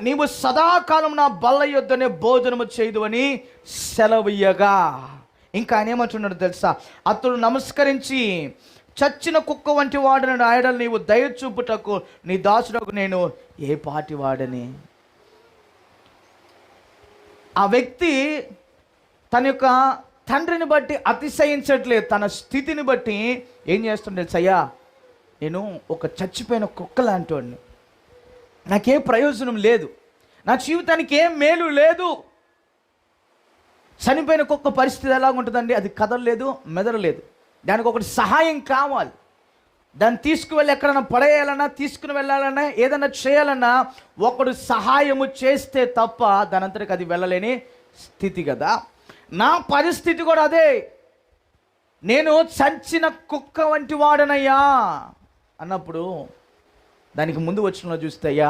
నీవు సదాకాలం నా బల్ల యొద్దనే భోజనము చేయదు అని సెలవీయగా. ఇంకా ఆయన ఏమంటున్నాడు తెలుసా? అతడు నమస్కరించి, చచ్చిన కుక్క వంటి వాడని ఆయడలు నీవు దయ చూపుటకు నీ దాసుడకు నేను ఏ పాటి వాడని. ఆ వ్యక్తి తన యొక్క తండ్రిని బట్టి అతిశయించట్లేదు, తన స్థితిని బట్టి ఏం చేస్తుండే తెలుసయ్యా, నేను ఒక చచ్చిపోయిన కుక్క లాంటి వాడిని, నాకే ప్రయోజనం లేదు, నా జీవితానికి ఏం మేలు లేదు. చనిపోయిన కుక్క పరిస్థితి ఎలాగుంటుందండి? అది కదలలేదు, మెదలలేదు. దానికి ఒకటి సహాయం కావాలి. దాన్ని తీసుకువెళ్ళి ఎక్కడన్నా పడేయాలన్నా, తీసుకుని వెళ్ళాలన్నా, ఏదన్నా చేయాలన్నా ఒకడు సహాయము చేస్తే తప్ప దానంతటికి అది వెళ్ళలేని స్థితి కదా. నా పరిస్థితి కూడా అదే. నేను చంచిన కుక్క వంటి వాడనయ్యా అన్నప్పుడు దానికి ముందు వచ్చిన చూస్తే, అయ్యా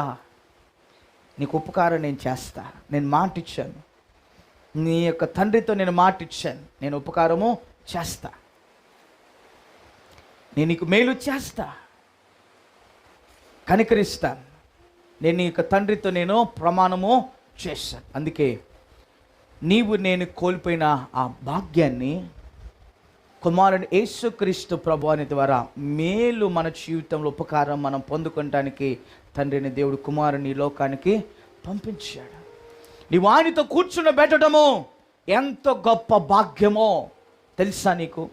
నీకు ఉపకారం నేను చేస్తా, నేను మాట ఇచ్చాను, నీ యొక్క తండ్రితో నేను మాట ఇచ్చాను, నేను ఉపకారము చేస్తా, నేను నీకు మేలు చేస్తా, కనికరిస్తాను, నేను నీ యొక్క తండ్రితో నేను ప్రమాణము చేశాను. అందుకే నేను కోల్పోయిన ఆ భాగ్యాన్ని కుమారుని యేసుక్రీస్తు ప్రభువాని ద్వారా మేలు మన జీవితంలో ఉపకారం మనం పొందుకోవటానికి తండ్రిని దేవుడు కుమారుని లోకానికి పంపించాడు. నీ వానితో కూర్చుండబెట్టడము ఎంత గొప్ప భాగ్యమో తెలుసా నీకు?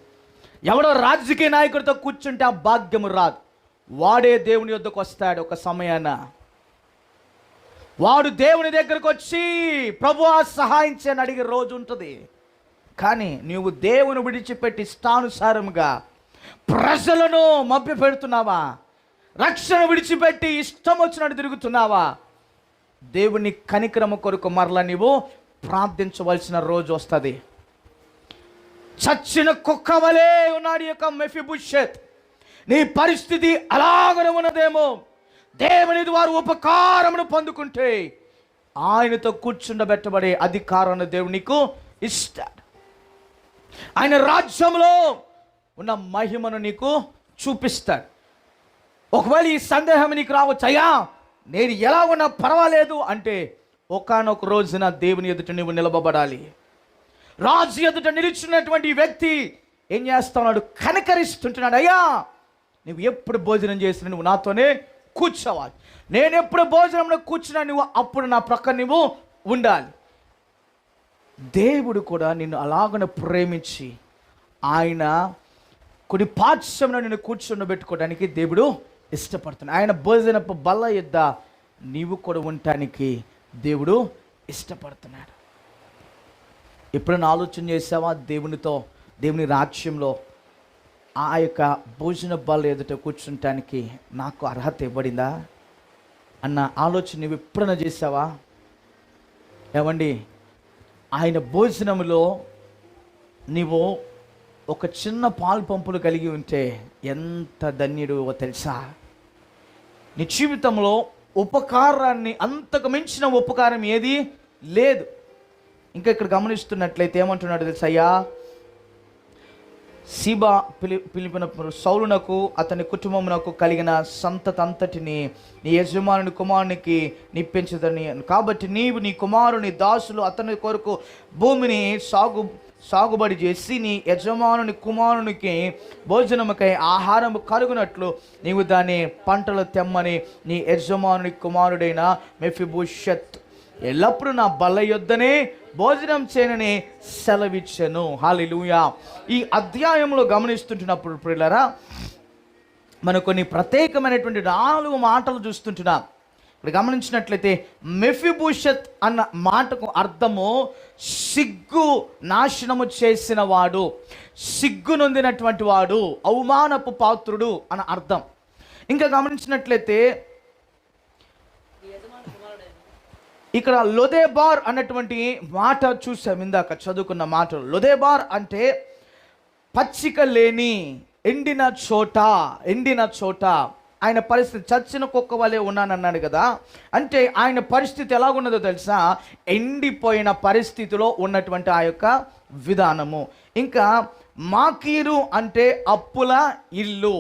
ఎవడో రాజకీయ నాయకుడితో కూర్చుంటే ఆ భాగ్యము రాదు. వాడే దేవుని యొద్దకు వస్తాడు. ఒక సమయాన వాడు దేవుని దగ్గరకు వచ్చి ప్రభువా సహాయం చేయని అడిగే రోజు ఉంటుంది. కానీ నువ్వు దేవుని విడిచిపెట్టి ఇష్టానుసారముగా ప్రజలను మభ్య పెడుతున్నావా? రక్షణ విడిచిపెట్టి ఇష్టం వచ్చినట్టు తిరుగుతున్నావా? దేవుని కనికరము కొరకు మరలా నీవు ప్రార్థించవలసిన రోజు వస్తుంది. చచ్చిన కుక్క వలే ఉన్నాడు యొక్క మెఫీబోషెత్. నీ పరిస్థితి అలాగనే ఉన్నదేమో. దేవుని ద్వారా ఉపకారమును పొందుకుంటే ఆయనతో కూర్చుండబెట్టబడే అధికారాన్ని దేవుడు నీకు ఇస్తాడు. ఆయన రాజ్యంలో ఉన్న మహిమను నీకు చూపిస్తాడు. ఒకవేళ ఈ సందేహం నీకు రావచ్చు, అయ్యా నేను ఎలా ఉన్నా పర్వాలేదు అంటే, ఒకానొక రోజున దేవుని ఎదుట నువ్వు నిలబడాలి. రాజు ఎదుట నిలుచున్నటువంటి వ్యక్తి ఏం చేస్తున్నాడు? కనకరిస్తుంటున్నాడు. అయ్యా నువ్వు ఎప్పుడు భోజనం చేసిన నువ్వు నాతోనే కూర్చోవాలి, నేను ఎప్పుడు భోజనంలో కూర్చున్నా నువ్వు అప్పుడు నా ప్రక్క నువ్వు ఉండాలి. దేవుడు కూడా నిన్ను అలాగన ప్రేమించి ఆయన కొన్ని పాఠ్యంలో నిన్ను కూర్చుండబెట్టుకోవడానికి దేవుడు ఇష్టపడుతున్నాడు. ఆయన భోజనపు బల్ల యొద్ద నీవు కూడా ఉండటానికి దేవుడు ఇష్టపడుతున్నాడు. ఎప్పుడైనా ఆలోచన చేసావా? దేవుని రాజ్యంలో ఆ యొక్క భోజన బల్ల ఎదుట కూర్చుంటానికి నాకు అర్హత ఇవ్వబడిందా అన్న ఆలోచన నువ్వు ఎప్పుడైనా చేసావా? ఏమండి, ఆయన భోజనంలో నీవు ఒక చిన్న పాలు పంపులు కలిగి ఉంటే ఎంత ధన్యుడు తెలుసా? నీ జీవితంలో ఉపకారాన్ని అంతకు మించిన ఉపకారం ఏది లేదు. ఇంకా ఇక్కడ గమనిస్తున్నట్లయితే ఏమంటున్నాడు తెలుసా? అయ్యా సీబా పిలిపినప్పుడు సౌలునకు అతని కుటుంబమునకు కలిగిన సంతతి అంతటిని నీ యజమానుని కుమారునికి నిప్పించదని, కాబట్టి నీవు నీ కుమారుని దాసులు అతని కొరకు భూమిని సాగుబడి చేసి నీ యజమానుని కుమారునికి భోజనముకై ఆహారము కలుగునట్లు నీవు దాని పంటలు తెమ్మని నీ యజమానుని కుమారుడైన మెఫీబోషెత్ ఎల్లప్పుడూ నా బల్ల యొద్దనే భోజనం చేయనని సెలవిచ్చెను. హల్లెలూయా. ఈ అధ్యాయంలో గమనిస్తుంటున్నప్పుడు ప్రియులారా, మనం కొన్ని ప్రత్యేకమైనటువంటి 4 మాటలు చూస్తుంటున్నాం. ఇప్పుడు గమనించినట్లయితే మెఫీబోషెత్ అన్న మాటకు అర్థము సిగ్గు నాశనము చేసిన వాడు, సిగ్గు నొందినటువంటి వాడు, అవమానపు పాత్రుడు అన్న అర్థం. ఇంకా గమనించినట్లయితే ఇక్కడ లొదెబార్ అన్నటువంటి మాట చూసాం, ఇందాక చదువుకున్న మాటలు. లొదెబార్ అంటే పచ్చిక లేని ఎండిన చోట. ఆయన పరిస్థితి చచ్చిన కుక్క వలె ఉన్నానన్నాడు కదా, అంటే ఆయన పరిస్థితి ఎలాగున్నదో తెలుసా? ఎండిపోయిన పరిస్థితిలో ఉన్నటువంటి ఆ యొక్క విధానము. ఇంకా మాకీరు అంటే అప్పుల ఇల్లు.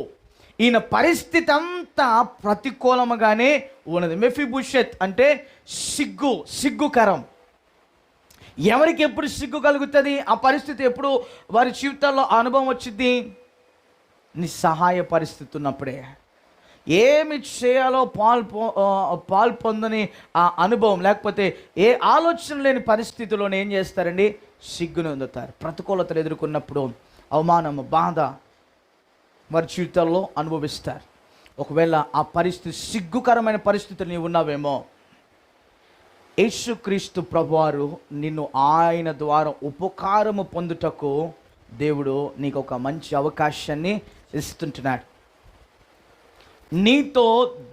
ఈయన పరిస్థితి అంతా ప్రతికూలముగానే ఉన్నది. మెఫీబోషెత్ అంటే సిగ్గుకరం. ఎవరికి ఎప్పుడు సిగ్గు కలుగుతుంది? ఆ పరిస్థితి ఎప్పుడు వారి జీవితాల్లో అనుభవం వచ్చింది? నిస్సహాయ పరిస్థితి ఉన్నప్పుడే. ఏమి చేయాలో పాలు పొందని ఆ అనుభవం, లేకపోతే ఏ ఆలోచన లేని పరిస్థితిలోనే ఏం చేస్తారండి? సిగ్గును పొందుతారు. ప్రతికూలతలు ఎదుర్కొన్నప్పుడు అవమానము, బాధ వారి జీవితాల్లో అనుభవిస్తారు. ఒకవేళ ఆ పరిస్థితి సిగ్గుకరమైన పరిస్థితులు నీవు ఉన్నావేమో, యేసుక్రీస్తు ప్రభువారు నిన్ను ఆయన ద్వారా ఉపకారము పొందుటకు దేవుడు నీకు ఒక మంచి అవకాశాన్ని ఇస్తుంటున్నాడు. నీతో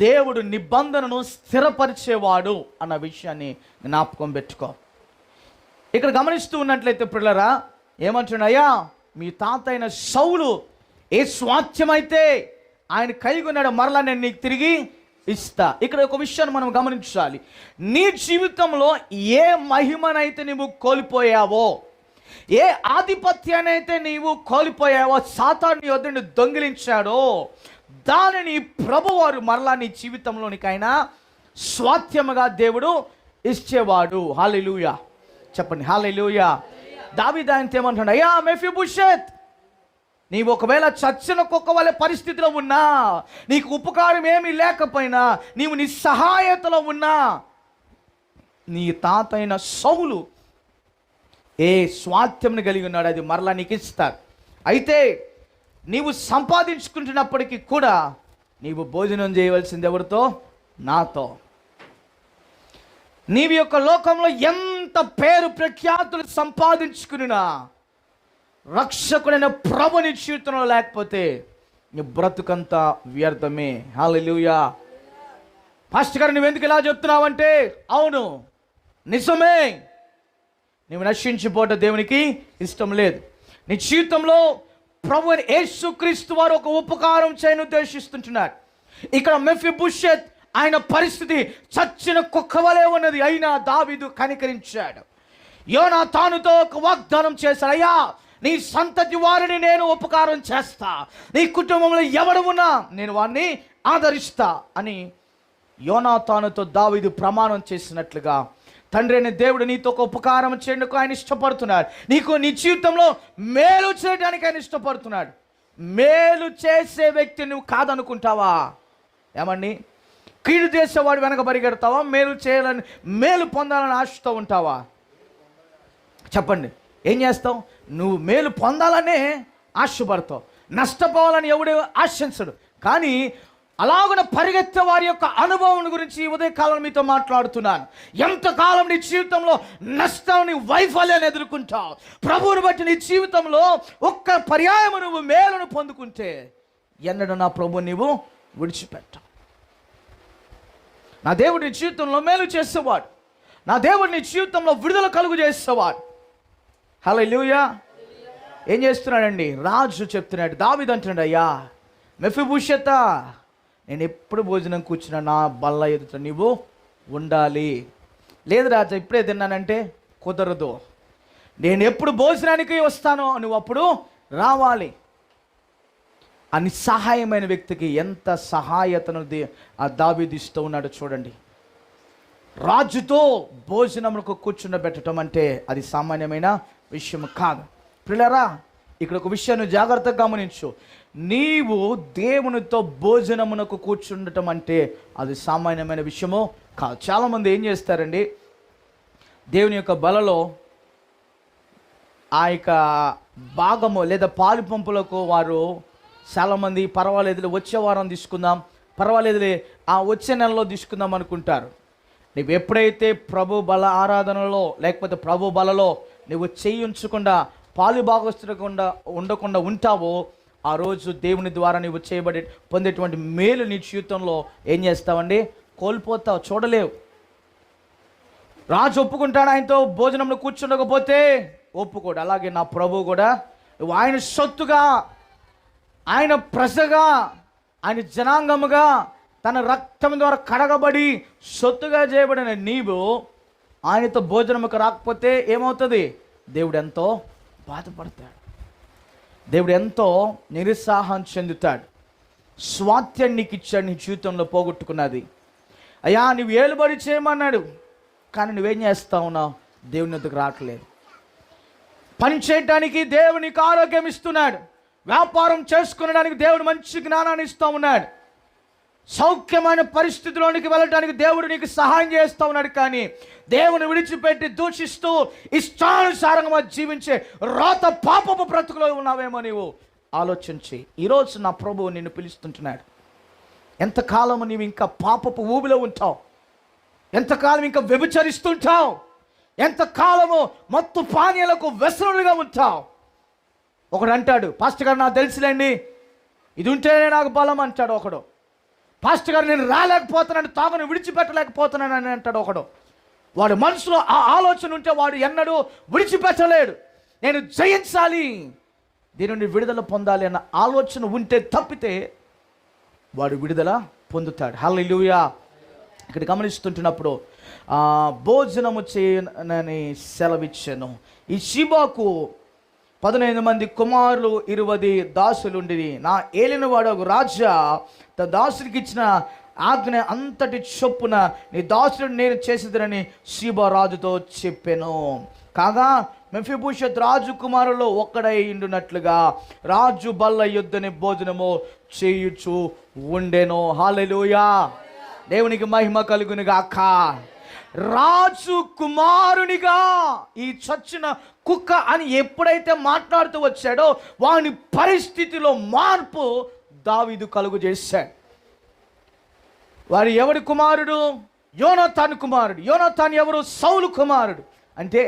దేవుడు నిబంధనను స్థిరపరిచేవాడు అన్న విషయాన్ని జ్ఞాపకం పెట్టుకో. ఇక్కడ గమనిస్తూ ఉన్నట్లయితే పిల్లరా ఏమంటున్నాడు? అయ్యా మీ తాత అయిన సౌలు ఏ స్వాస్థ్యమైతే ఆయన కలిగి ఉన్నాడో మరలా నేను నీకు తిరిగి ఇస్తా. ఇక్కడ ఒక విషయాన్ని మనం గమనించాలి. నీ జీవితంలో ఏ మహిమనైతే నీవు కోల్పోయావో, ఏ ఆధిపత్యానైతే నీవు కోల్పోయావో, సాతాను నీ వద్ద నుండి దొంగిలించాడో, దానిని ప్రభువారు మరలా నీ జీవితంలోనికైనా స్వాస్థ్యముగా దేవుడు ఇచ్చేవాడు. హల్లెలూయా చెప్పండి, హల్లెలూయా. దావీదు ఆయనతో ఏమంటున్నాడు? అయ్యా మెఫీబోషెత్, నీవు ఒకవేళ చచ్చిన కుక్క వలె పరిస్థితిలో ఉన్నా, నీకు ఉపకారం ఏమీ లేకపోయినా, నీవు నిస్సహాయతలో ఉన్నా, నీ తాత అయిన సౌలు ఏ స్వాస్థ్యంని కలిగి ఉన్నాడు అది మరలా నీకు ఇస్తారు. అయితే నీవు సంపాదించుకుంటున్నప్పటికీ కూడా నీవు భోజనం చేయవలసింది ఎవరితో? నాతో. నీవి యొక్క లోకంలో ఎంత పేరు ప్రఖ్యాతులు సంపాదించుకున్నా రక్షకుడైన ప్రభుని జీవితంలో లేకపోతే నీ బ్రతుకంతా వ్యర్థమే. హల్లెలూయా. పాస్టర్ గారు నువ్వెందుకు ఇలా చెప్తున్నావంటే, అవును నిజమే, నువ్వు నశించిపోవటం దేవునికి ఇష్టం లేదు. నీ జీవితంలో ప్రభు యేసుక్రీస్తు వారు ఒక ఉపకారం చేయను ఉద్దేశిస్తుంటున్నారు. ఇక్కడ మెఫీబోషెత్ ఆయన పరిస్థితి చచ్చిన కుక్క వలె ఉన్నది, అయినా దావీదు కనికరించాడు. యోనాతానుతో ఒక వాగ్దానం చేశాడు, అయ్యా నీ సంతతి వారిని నేను ఉపకారం చేస్తా, నీ కుటుంబంలో ఎవడు ఉన్నా నేను వారిని ఆదరిస్తా అని యోనాతానుతో దావీదు ప్రమాణం చేసినట్లుగా తండ్రి అయిన దేవుడు నీతో ఒక ఉపకారం చేయడానికి ఆయన ఇష్టపడుతున్నాడు. నీకు నీ జీవితంలో మేలు చేయడానికి ఆయన ఇష్టపడుతున్నాడు. మేలు చేసే వ్యక్తి నువ్వు కాదనుకుంటావా? ఏమండి, కీడు చేసేవాడు వెనక పరిగెడతావా? మేలు చేయాలని, మేలు పొందాలని ఆశతో ఉంటావా? చెప్పండి, ఏం చేస్తావు? నువ్వు మేలు పొందాలనే ఆశపడతావు. నష్టపోవాలని ఎవడు ఆశించడు. కానీ అలాగున పరిగెత్తే వారి యొక్క అనుభవం గురించి ఉదయకాలం మీతో మాట్లాడుతున్నాను. ఎంతకాలం నీ జీవితంలో నష్టాన్ని, వైఫల్యాన్ని ఎదుర్కొంటావు, ప్రభువుని బట్టి నీ జీవితంలో ఒక్క పర్యాయం నువ్వు మేలును పొందుకుంటే ఎన్నడూ నా ప్రభువు నీవు విడిచిపెట్టావు. నా దేవుడు నీ జీవితంలో మేలు చేసేవాడు. నా దేవుడు నీ జీవితంలో విడుదల కలుగు చేసేవాడు. హల్లెలూయా. ఏం చేస్తున్నాడండి? రాజు చెప్తున్నాడు, దావీదు అంటున్నాడు, అయ్యా మెఫీబోషెతా, నేను ఎప్పుడు భోజనం కూర్చున్నా నా బల్ల ఎదుట నీవు ఉండాలి. లేదు రాజా, ఇప్పుడే తిన్నానంటే కుదరదు. నేను ఎప్పుడు భోజనానికి వస్తానో నువ్వు అప్పుడు రావాలి. ఆ నిస్సహాయమైన వ్యక్తికి ఎంత సహాయతను ఆ దావీదు ఇస్తూ ఉన్నాడు చూడండి. రాజుతో భోజనములకు కూర్చుండబెట్టడం అంటే అది సామాన్యమైన విషయం కాదు. ప్రియులారా, ఇక్కడ ఒక విషయాన్ని జాగ్రత్తగా గమనించు. నీవు దేవునితో భోజనమునకు కూర్చుండటం అంటే అది సామాన్యమైన విషయమో కాదు. చాలామంది ఏం చేస్తారండి, దేవుని యొక్క బలలో ఆ యొక్క భాగము లేదా పాలు పంపులకు వారు చాలామంది పర్వాలేదులే వచ్చే వారం తీసుకుందాం, పర్వాలేదులే ఆ వచ్చే నెలలో తీసుకుందాం అనుకుంటారు. నువ్వు ఎప్పుడైతే ప్రభు బల ఆరాధనలో లేకపోతే ప్రభు బలలో నువ్వు చేయించకుండా పాలు భాగస్తుకుండా ఉండకుండా ఉంటావో ఆ రోజు దేవుని ద్వారా నువ్వు చేయబడి పొందేటువంటి మేలు నీ జీవితంలో ఏం చేస్తావండి? కోల్పోతావు, చూడలేవు. రాజు ఒప్పుకుంటాడు ఆయనతో భోజనంలో కూర్చుండకపోతే? ఒప్పుకోడు. అలాగే నా ప్రభువు కూడా నువ్వు ఆయన సొత్తుగా, ఆయన ప్రజగా, ఆయన జనాంగముగా, తన రక్తం ద్వారా కడగబడి సొత్తుగా చేయబడిన నీవు ఆయనతో భోజనముకు రాకపోతే ఏమవుతుంది? దేవుడు ఎంతో బాధపడతాడు. దేవుడు ఎంతో నిరుత్సాహం చెందుతాడు. స్వాస్థ్యం నీకు ఇచ్చాడు, నీ జీవితంలో పోగొట్టుకున్నది. అయ్యా నువ్వు ఏలుబడి చేయమన్నాడు, కానీ నువ్వేం చేస్తా ఉన్నావు? దేవుని వద్దకు రావట్లేదు. పని చేయటానికి దేవునికి ఆరోగ్యం ఇస్తున్నాడు, వ్యాపారం చేసుకునడానికి దేవుడు మంచి జ్ఞానాన్ని ఇస్తూ ఉన్నాడు, సౌఖ్యమైన పరిస్థితిలోనికి వెళ్ళడానికి దేవుడు నీకు సహాయం చేస్తూ ఉన్నాడు. కానీ దేవుని విడిచిపెట్టి దూషిస్తూ ఇష్టానుసారంగా జీవించే రోత పాపపు బ్రతుకులో ఉన్నావేమో నీవు ఆలోచించి ఈరోజు నా ప్రభువు నిన్ను పిలుస్తుంటున్నాడు. ఎంతకాలము నీవు ఇంకా పాపపు ఊబిలో ఉంటావు? ఎంతకాలం ఇంకా వ్యభిచరిస్తుంటావు? ఎంతకాలము మత్తు పానీయాలకు వ్యసనులుగా ఉంటావు? ఒకడు అంటాడు, పాస్టర్ గారు నాకు తెలుసులేండి, ఇది ఉంటేనే నాకు బలం అంటాడు ఒకడు. పాస్టర్ గారు నేను రాలేకపోతున్నాను, తాగును విడిచిపెట్టలేకపోతున్నాను అని అంటాడు ఒకడు. వాడు మనసులో ఆ ఆలోచన ఉంటే వాడు ఎన్నడూ విడిచిపెట్టలేడు. నేను జయించాలి, దీని నుండి విడుదల పొందాలి అన్న ఆలోచన ఉంటే తప్పితే వాడు విడుదల పొందుతాడు. హల్లెలూయా. ఇక్కడ గమనిస్తుంటున్నప్పుడు భోజనము చేయనని సెలవిచ్చాను. ఈ షీబాకు 15 మంది కుమారులు 20 దాసులుండి నా ఏలినవాడు ఒక రాజా తన దాసుడికి ఇచ్చిన ఆజ్ఞ అంతటి చొప్పున నీ దాసుడు నేను చేసేదనని షీబా రాజుతో చెప్పాను. కాగా మెఫీబోషెత్ రాజు కుమారులో ఒక్కడై ఉండునట్లుగా రాజు బల్ల యుద్ధని భోజనము చేయుచు ఉండెను. హల్లెలూయా. దేవునికి మహిమ కలుగును గాక. రాజు కుమారునిగా ఈ చచ్చిన కుక్క అని ఎప్పుడైతే మాట్లాడుతూ వచ్చాడో వాని పరిస్థితిలో మార్పు దావీదు కలుగు చేశాడు. వారు ఎవడి కుమారుడు? యోనాతాను కుమారుడు. యోనాతాను ఎవరు? సౌలు కుమారుడు. అంటే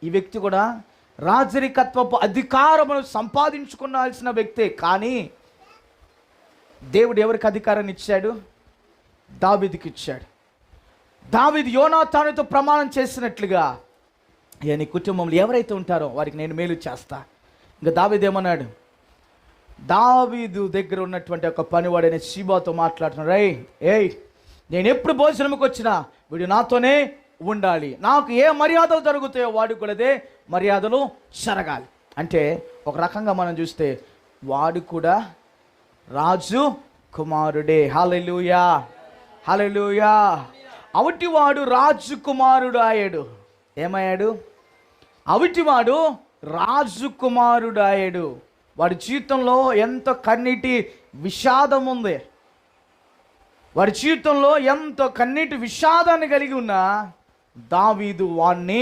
ఈ వ్యక్తి కూడా రాజరికత్వపు అధికారమును సంపాదించుకోవాల్సిన వ్యక్తే. కానీ దేవుడు ఎవరికి అధికారాన్ని ఇచ్చాడు? దావీదుకి ఇచ్చాడు. దావీదు యోనాతానుతో ప్రమాణం చేసినట్లుగా నీ కుటుంబంలో ఎవరైతే ఉంటారో వారికి నేను మేలు చేస్తా. ఇంకా దావీదు ఏమన్నాడు? దావీదు దగ్గర ఉన్నటువంటి ఒక పనివాడైన షీబాతో మాట్లాడుతున్నాడు, ఏయ్ నేను ఎప్పుడు భోజనంకి వచ్చినా వీడు నాతోనే ఉండాలి, నాకు ఏ మర్యాదలు జరుగుతాయో వాడికి కూడా అదే మర్యాదలు జరగాలి. అంటే ఒక రకంగా మనం చూస్తే వాడు కూడా రాజు కుమారుడే. హల్లెలూయా, హల్లెలూయా. అవిటివాడు రాజకుమారుడు అయ్యాడు. ఏమయ్యాడు? అవిటివాడు రాజకుమారుడు అయ్యాడు. వాడి జీవితంలో ఎంతో కన్నీటి విషాదం ఉంది. వాడి జీవితంలో ఎంతో కన్నీటి విషాదాన్ని కలిగి ఉన్నా దావీదు వాణ్ణి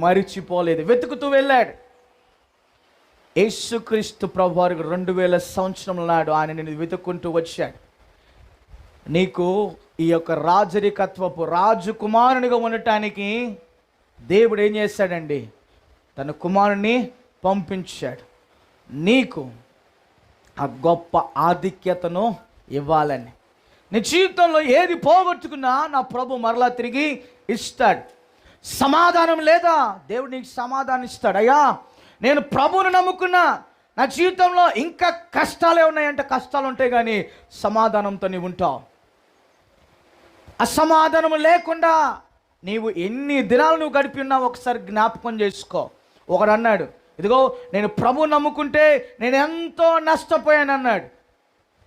మరిచిపోలేదు, వెతుకుతూ వెళ్ళాడు. యేసుక్రీస్తు ప్రభువారు 2000 సంవత్సరముల నాడు ఆయన నిన్ను వెతుక్కుంటూ వచ్చాడు. నీకు ఈ యొక్క రాజరికత్వపు రాజకుమారునిగా ఉండటానికి దేవుడు ఏం చేశాడండి? తన కుమారుని పంపించాడు. నీకు ఆ గొప్ప ఆధిక్యతను ఇవ్వాలని. నీ జీవితంలో ఏది పోగొట్టుకున్నా నా ప్రభు మరలా తిరిగి ఇస్తాడు. సమాధానం లేదా? దేవుడు నీకు సమాధానం ఇస్తాడు. అయ్యా, నేను ప్రభువును నమ్ముకున్నా, నా జీవితంలో ఇంకా కష్టాలే ఉన్నాయంటే కష్టాలు ఉంటాయి, కానీ సమాధానంతో నీవు ఉంటావు. అసమాధానం లేకుండా నీవు ఎన్ని దినాలు నువ్వు గడిపి ఉన్నావు ఒకసారి జ్ఞాపకం చేసుకో. ఒకడు అన్నాడు, ఇదిగో నేను ప్రభువు నమ్ముకుంటే నేను ఎంతో నష్టపోయాను అన్నాడు.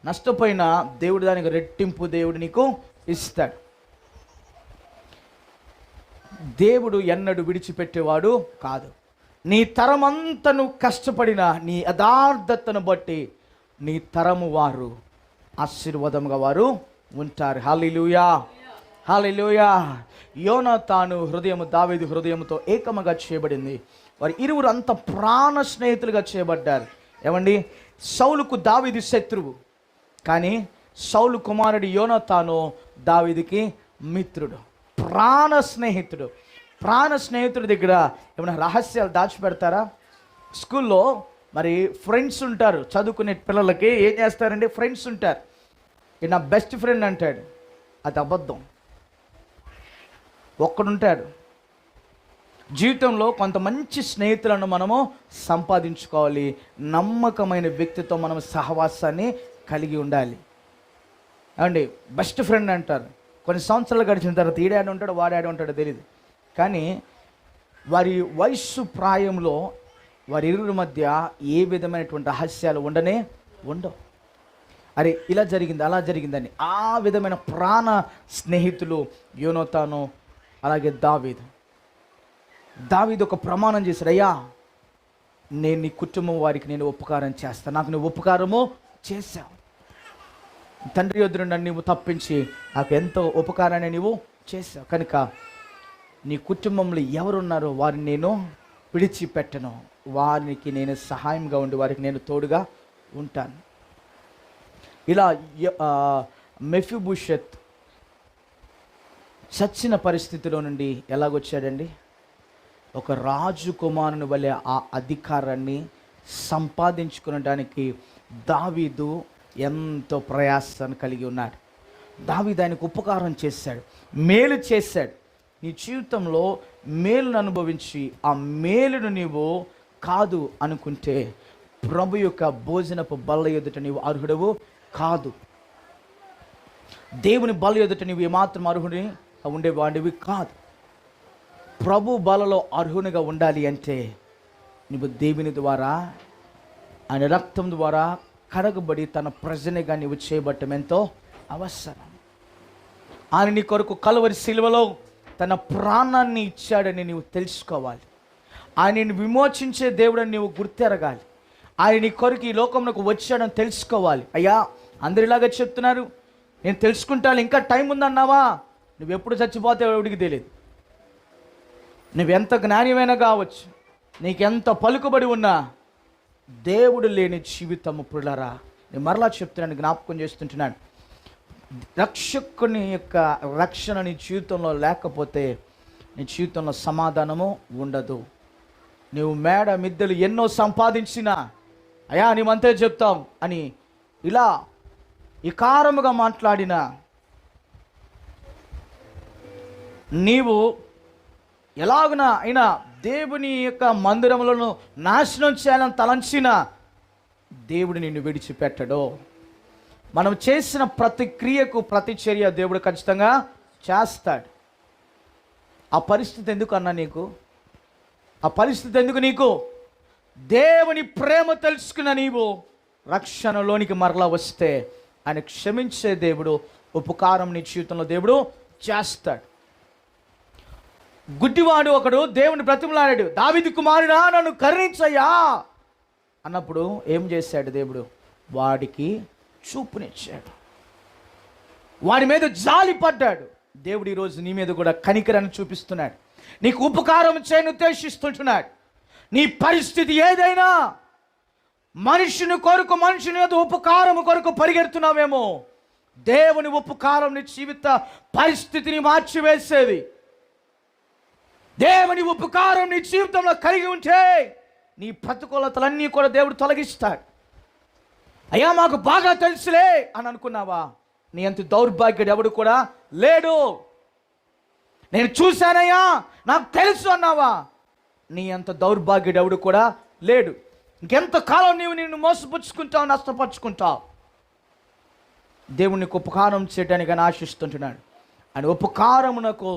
నష్టపోయినా దేవుడు దానికి రెట్టింపు దేవుడు నీకు ఇస్తాడు. దేవుడు ఎన్నడూ విడిచిపెట్టేవాడు కాదు. నీ తరమంతా నువ్వు కష్టపడిన నీ యథార్థతను బట్టి నీ తరము వారు ఆశీర్వాదంగా వారు ఉంటారు. హల్లెలూయా, హల్లెలూయా. యోనాతాను హృదయము దావీదు హృదయముతో ఏకముగా చేయబడింది. వారు ఇరువురు అంత ప్రాణ స్నేహితులుగా చేయబడ్డారు. ఏమండి, సౌలుకు దావీదు శత్రువు, కానీ సౌలు కుమారుడు యోనాతాను దావీదుకి మిత్రుడు, ప్రాణ స్నేహితుడు. ప్రాణ స్నేహితుడి దగ్గర ఏమైనా రహస్యాలు దాచిపెడతారా? స్కూల్లో మరి ఫ్రెండ్స్ ఉంటారు. చదువుకునే పిల్లలకి ఏం చేస్తారండి? ఫ్రెండ్స్ ఉంటారు. ఇది నా బెస్ట్ ఫ్రెండ్ అంటాడు, అది అబద్ధం. ఒక్కడుంటాడు. జీవితంలో కొంత మంచి స్నేహితులను మనము సంపాదించుకోవాలి. నమ్మకమైన వ్యక్తితో మనం సహవాసాన్ని కలిగి ఉండాలి. ఏమండి, బెస్ట్ ఫ్రెండ్ అంటారు. కొన్ని సంవత్సరాలు గడిచిన తర్వాత ఈడాడు ఉంటాడు, వాడాడు ఉంటాడో తెలియదు, కానీ వారి వయస్సు ప్రాయంలో వారి ఇరువురి మధ్య ఏ విధమైనటువంటి రహస్యాలు ఉండవు. అరే ఇలా జరిగింది, అలా జరిగిందని ఆ విధమైన ప్రాణ స్నేహితులు యోనాతాను, అలాగే దావీదు ఒక ప్రమాణం చేశాడు. అయ్యా, నేను నీ కుటుంబం వారికి నేను ఉపకారం చేస్తాను, నాకు నువ్వు ఉపకారము చేశావు. తండ్రి యొద్ద నుండి నువ్వు తప్పించి నాకు ఎంతో ఉపకారాన్ని నువ్వు చేశావు, కనుక నీ కుటుంబంలో ఎవరున్నారో వారిని నేను విడిచిపెట్టను, వారికి నేను సహాయంగా ఉండి వారికి నేను తోడుగా ఉంటాను. ఇలా మెఫీబోషెత్ చచ్చిన పరిస్థితిలో నుండి ఎలాగొచ్చాడండి? ఒక రాజకుమారుని వలె ఆ అధికారాన్ని సంపాదించుకునడానికి దావీదు ఎంతో ప్రయాసాన్ని కలిగి ఉన్నాడు. దావీదు ఆయనకు ఉపకారం చేశాడు, మేలు చేశాడు. నీ జీవితంలో మేలును అనుభవించి ఆ మేలును నీవు కాదు అనుకుంటే ప్రభు యొక్క భోజనపు బల్ల ఎదుట నీవు అర్హుడవు కాదు. దేవుని బల్ల ఎదుట నీవు ఏమాత్రం అర్హుని ఉండేవాడివి కాదు. ప్రభు బలలో అర్హునిగా ఉండాలి అంటే నువ్వు దేవుని ద్వారా ఆయన రక్తం ద్వారా కడగబడి తన ప్రజనిగా నీవు చేయబట్టం ఎంతో అవసరం. ఆయన నీ కొరకు కలువరి శిలువలో తన ప్రాణాన్ని ఇచ్చాడని నీవు తెలుసుకోవాలి. ఆయనని విమోచించే దేవుడని నీవు గుర్తెరగాలి. ఆయన నీ కొరకు ఈ లోకంలోకి వచ్చాడని తెలుసుకోవాలి. అయ్యా, అందరిలాగా చెప్తున్నారు, నేను తెలుసుకుంటాను, ఇంకా టైం ఉందన్నావా? నువ్వు ఎప్పుడు చచ్చిపోతే ఎవడికి తెలియదు. నువ్వెంత జ్ఞానివైనా కావచ్చు, నీకెంత పలుకుబడి ఉన్నా దేవుడు లేని జీవితము పుల్లరా. నేను మరలా చెప్తున్నాను, జ్ఞాపకం చేస్తుంటున్నాను. రక్షకుని యొక్క రక్షణ నీ జీవితంలో లేకపోతే నీ జీవితంలో సమాధానము ఉండదు. నువ్వు మేడ మిద్దెలు ఎన్నో సంపాదించినా అయ్యా నీవంతే చెప్తాం అని ఇలా ఇకారముగా మాట్లాడినా, నీవు ఎలాగునా అయినా దేవుని యొక్క మందిరములను నాశనం చేయాలని తలంచిన దేవుడు నిన్ను విడిచిపెట్టడు. మనం చేసిన ప్రతి క్రియకు ప్రతి చర్య దేవుడు ఖచ్చితంగా చేస్తాడు. ఆ పరిస్థితి ఎందుకు అన్నా నీకు? ఆ పరిస్థితి ఎందుకు నీకు? దేవుని ప్రేమ తెలుసుకున్న నీవు రక్షణలోనికి మరలా వస్తే ఆయన క్షమించే దేవుడు. ఉపకారం నీ జీవితంలో దేవుడు చేస్తాడు. గుడ్డివాడు ఒకడు దేవుని బ్రతిమలాడాడు, దావీదు కుమారుడా నన్ను కరుణించయ్యా అన్నప్పుడు ఏం చేశాడు దేవుడు? వాడికి చూపునిచ్చాడు, వాడి మీద జాలి పడ్డాడు. దేవుడు ఈరోజు నీ మీద కూడా కనికరాన్ని చూపిస్తున్నాడు, నీకు ఉపకారం చేయని ఉద్దేశిస్తుంటున్నాడు. నీ పరిస్థితి ఏదైనా, మనుషుని కొరకు, మనుషుని యొక్క ఉపకారం కొరకు పరిగెడుతున్నావేమో, దేవుని ఉపకారం నీ జీవిత పరిస్థితిని మార్చివేసేది. దేవుని ఉపకారం నీ జీవితంలో కలిగి ఉంటే నీ ప్రతికూలతలన్నీ కూడా దేవుడు తొలగిస్తాడు. అయ్యా మాకు బాగా తెలుసులే అని అనుకున్నావా? నీ అంత దౌర్భాగ్యుడు ఎవడు కూడా లేడు. నేను చూశానయ్యా నాకు తెలుసు అన్నావా? నీ అంత దౌర్భాగ్యుడు ఎవడు కూడా లేడు. ఇంకెంతకాలం నిన్ను మోసపుచ్చుకుంటావు, నష్టపరుచుకుంటావు. దేవునికి ఉపకారం చేయడానికి ఆయన ఆశిస్తుంటున్నాడు. ఆయన ఉపకారమునకు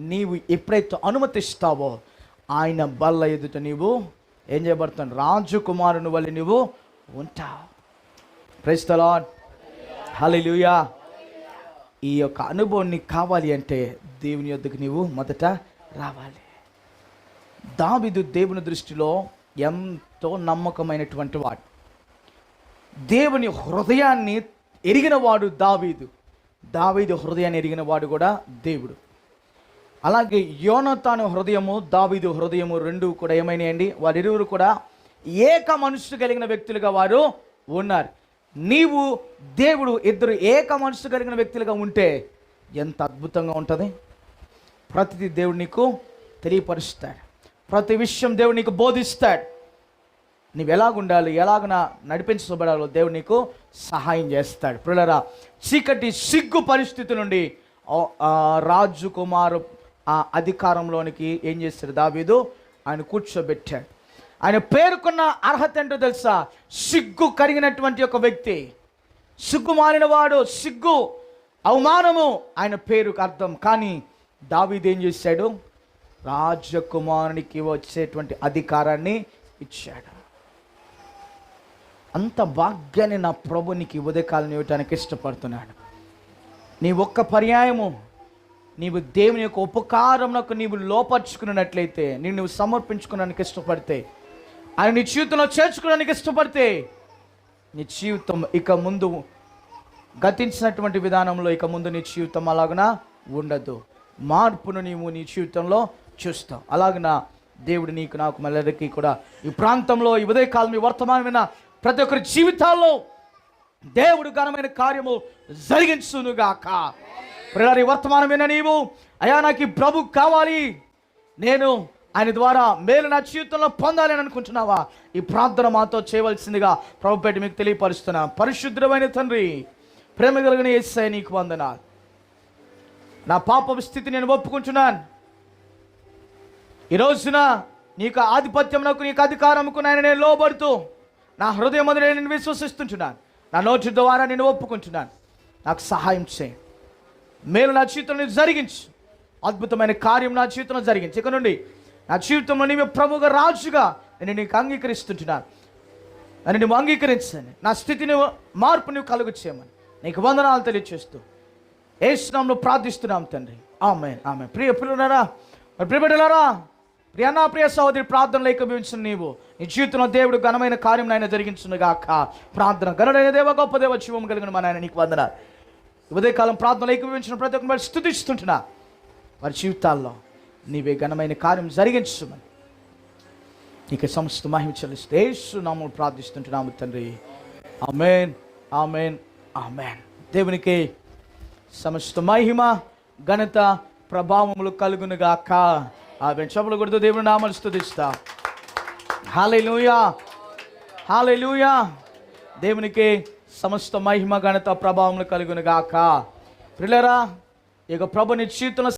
నీవు ఎప్పుడైతే అనుమతిస్తావో ఆయన బల్ల ఎదుట నీవు ఏం చేయబడుతున్నావు? రాజకుమారుని వల్ల నువ్వు ఉంటావు. ప్రైజ్ ది లార్డ్, హల్లెలూయా. ఈ యొక్క అనుభవం నీకు కావాలి అంటే దేవుని యొద్దకు నీవు మొదట రావాలి. దావీదు దేవుని దృష్టిలో ఎంతో నమ్మకమైనటువంటి వాడు. దేవుని హృదయాన్ని ఎరిగిన వాడు దావీదు. దావీదు హృదయాన్ని ఎరిగిన వాడు కూడా దేవుడు. అలాగే యోనతాను హృదయము, దావీదు హృదయము రెండు కూడా ఏమైనాయండి? వారిరువురు కూడా ఏక మనస్సు కలిగిన వ్యక్తులుగా వారు ఉన్నారు. నీవు దేవుడు ఇద్దరు ఏక మనస్సు కలిగిన వ్యక్తులుగా ఉంటే ఎంత అద్భుతంగా ఉంటుంది. ప్రతిదీ దేవుడు నీకు తెలియపరుస్తాడు, ప్రతి విషయం దేవుడు నీకు బోధిస్తాడు. నువ్వు ఎలాగుండాలి, ఎలాగ నడిపించబడాలో దేవుడు నీకు సహాయం చేస్తాడు. ప్రియులారా, చీకటి సిగ్గు పరిస్థితి నుండి రాజకుమారు ఆ అధికారంలోనికి ఏం చేస్తాడు? దావీదు ఆయన కూర్చోబెట్టాడు. ఆయన పేరుకున్న అర్హత ఏంటో తెలుసా? సిగ్గు కలిగినటువంటి ఒక వ్యక్తి, సిగ్గు మారినవాడు, సిగ్గు అవమానము ఆయన పేరుకు అర్థం. కానీ దావీదు ఏం చేశాడు? రాజకుమారునికి వచ్చేటువంటి అధికారాన్ని ఇచ్చాడు. అంత భాగ్యాన్ని నా ప్రభు నీకు ఉదయకాలం ఇవ్వటానికి ఇష్టపడుతున్నాడు. నీ ఒక్క పర్యాయము నీవు దేవుని యొక్క ఉపకారంకు నీవు లోపరుచుకున్నట్లయితే, నువ్వు సమర్పించుకోవడానికి ఇష్టపడితే, ఆయన నీ జీవితంలో చేర్చుకోవడానికి ఇష్టపడితే, నీ జీవితం ఇక ముందు గతించినటువంటి విధానంలో ఇక ముందు నీ జీవితం అలాగనా ఉండదు. మార్పును నీవు నీ జీవితంలో చూస్తావు. అలాగన దేవుడు నీకు, నాకు, మళ్ళీ కూడా ఈ ప్రాంతంలో ఈ ఉదయకాలం ఈ వర్తమానమైన ప్రతి ఒక్కరి జీవితాల్లో దేవుడు ఘనమైన కార్యము జరిగించునుగాక. ప్రియులారా, వర్తమానమైన నీవు అయ్యా నాకు ఈ ప్రభు కావాలి, నేను ఆయన ద్వారా మేలు నా జీవితంలో పొందాలి అని అనుకుంటున్నావా? ఈ ప్రార్థన మాతో చేయవలసిందిగా ప్రభు పేట మీకు తెలియపరుస్తున్నా. పరిశుద్ధమైన తండ్రి, ప్రేమ కలిగిన యేసయ్య నీకు వందనాలు. నా పాప స్థితి నేను ఒప్పుకుంటున్నాను. ఈ రోజున నీకు ఆధిపత్యం, నాకు నీకు అధికారముకు నేను లోబడుతూ నా హృదయం మొదలు నేను విశ్వసిస్తుంటున్నాను. నా నోటి ద్వారా నేను ఒప్పుకుంటున్నాను. నాకు సహాయం చేయి. మేలు నా జీవితంలో జరిగించు. అద్భుతమైన కార్యం నా జీవితంలో జరిగించు. ఇక నుండి నా జీవితంలో నీవే ప్రభుగా, రాజుగా నేను నీకు అంగీకరిస్తుంటున్నాను. నన్ను నువ్వు అంగీకరించని, నా స్థితిని మార్పు నువ్వు కలుగు చేయమని నీకు వందనాలు తెలియచేస్తూ యేసు నామములో ప్రార్థిస్తున్నాం తండ్రి. ఆమేన్, ఆమేన్. ప్రియ పిల్లలారా, ప్రియబిడ్డలారా, ప్రియనా ప్రియ సహోదరి, ప్రార్థనలో ఏకీభవించిన నీవు నీ జీవితంలో దేవుడు ఘనమైన కార్యం నాయన జరిగించునుగాక. ప్రార్థన గణుడైన దేవ, గొప్ప దేవ, జీవం కలిగిన మా నాయన నీకు వందనాలు. ఉదయకాలం ప్రార్థనలో ఏకీభవించిన ప్రతి ఒక్కరు స్తుతిస్తుంటున్నా. వారి జీవితాల్లో నీవే ఘనమైన కార్యం జరిగించమని నీకు సమస్త మహిమ చెల్లిస్తూ యేసు నామములో ప్రార్థిస్తుంటున్నాము తండ్రి. ఆమేన్, ఆమేన్, ఆమేన్. దేవునికి సమస్త మహిమ, ఘనత, ప్రభావములు కలుగునుగాక. ఆమేన్. చప్పట్లు కొడుతూ దేవుని నామమును స్తుతిస్తాం. హల్లెలూయా, హల్లెలూయా. దేవునికి సమస్త మహిమ, ఘనత, ప్రభావములు కలుగునుగాక. ప్రియులారా, ఇక ప్రభు నీ జీవితంలో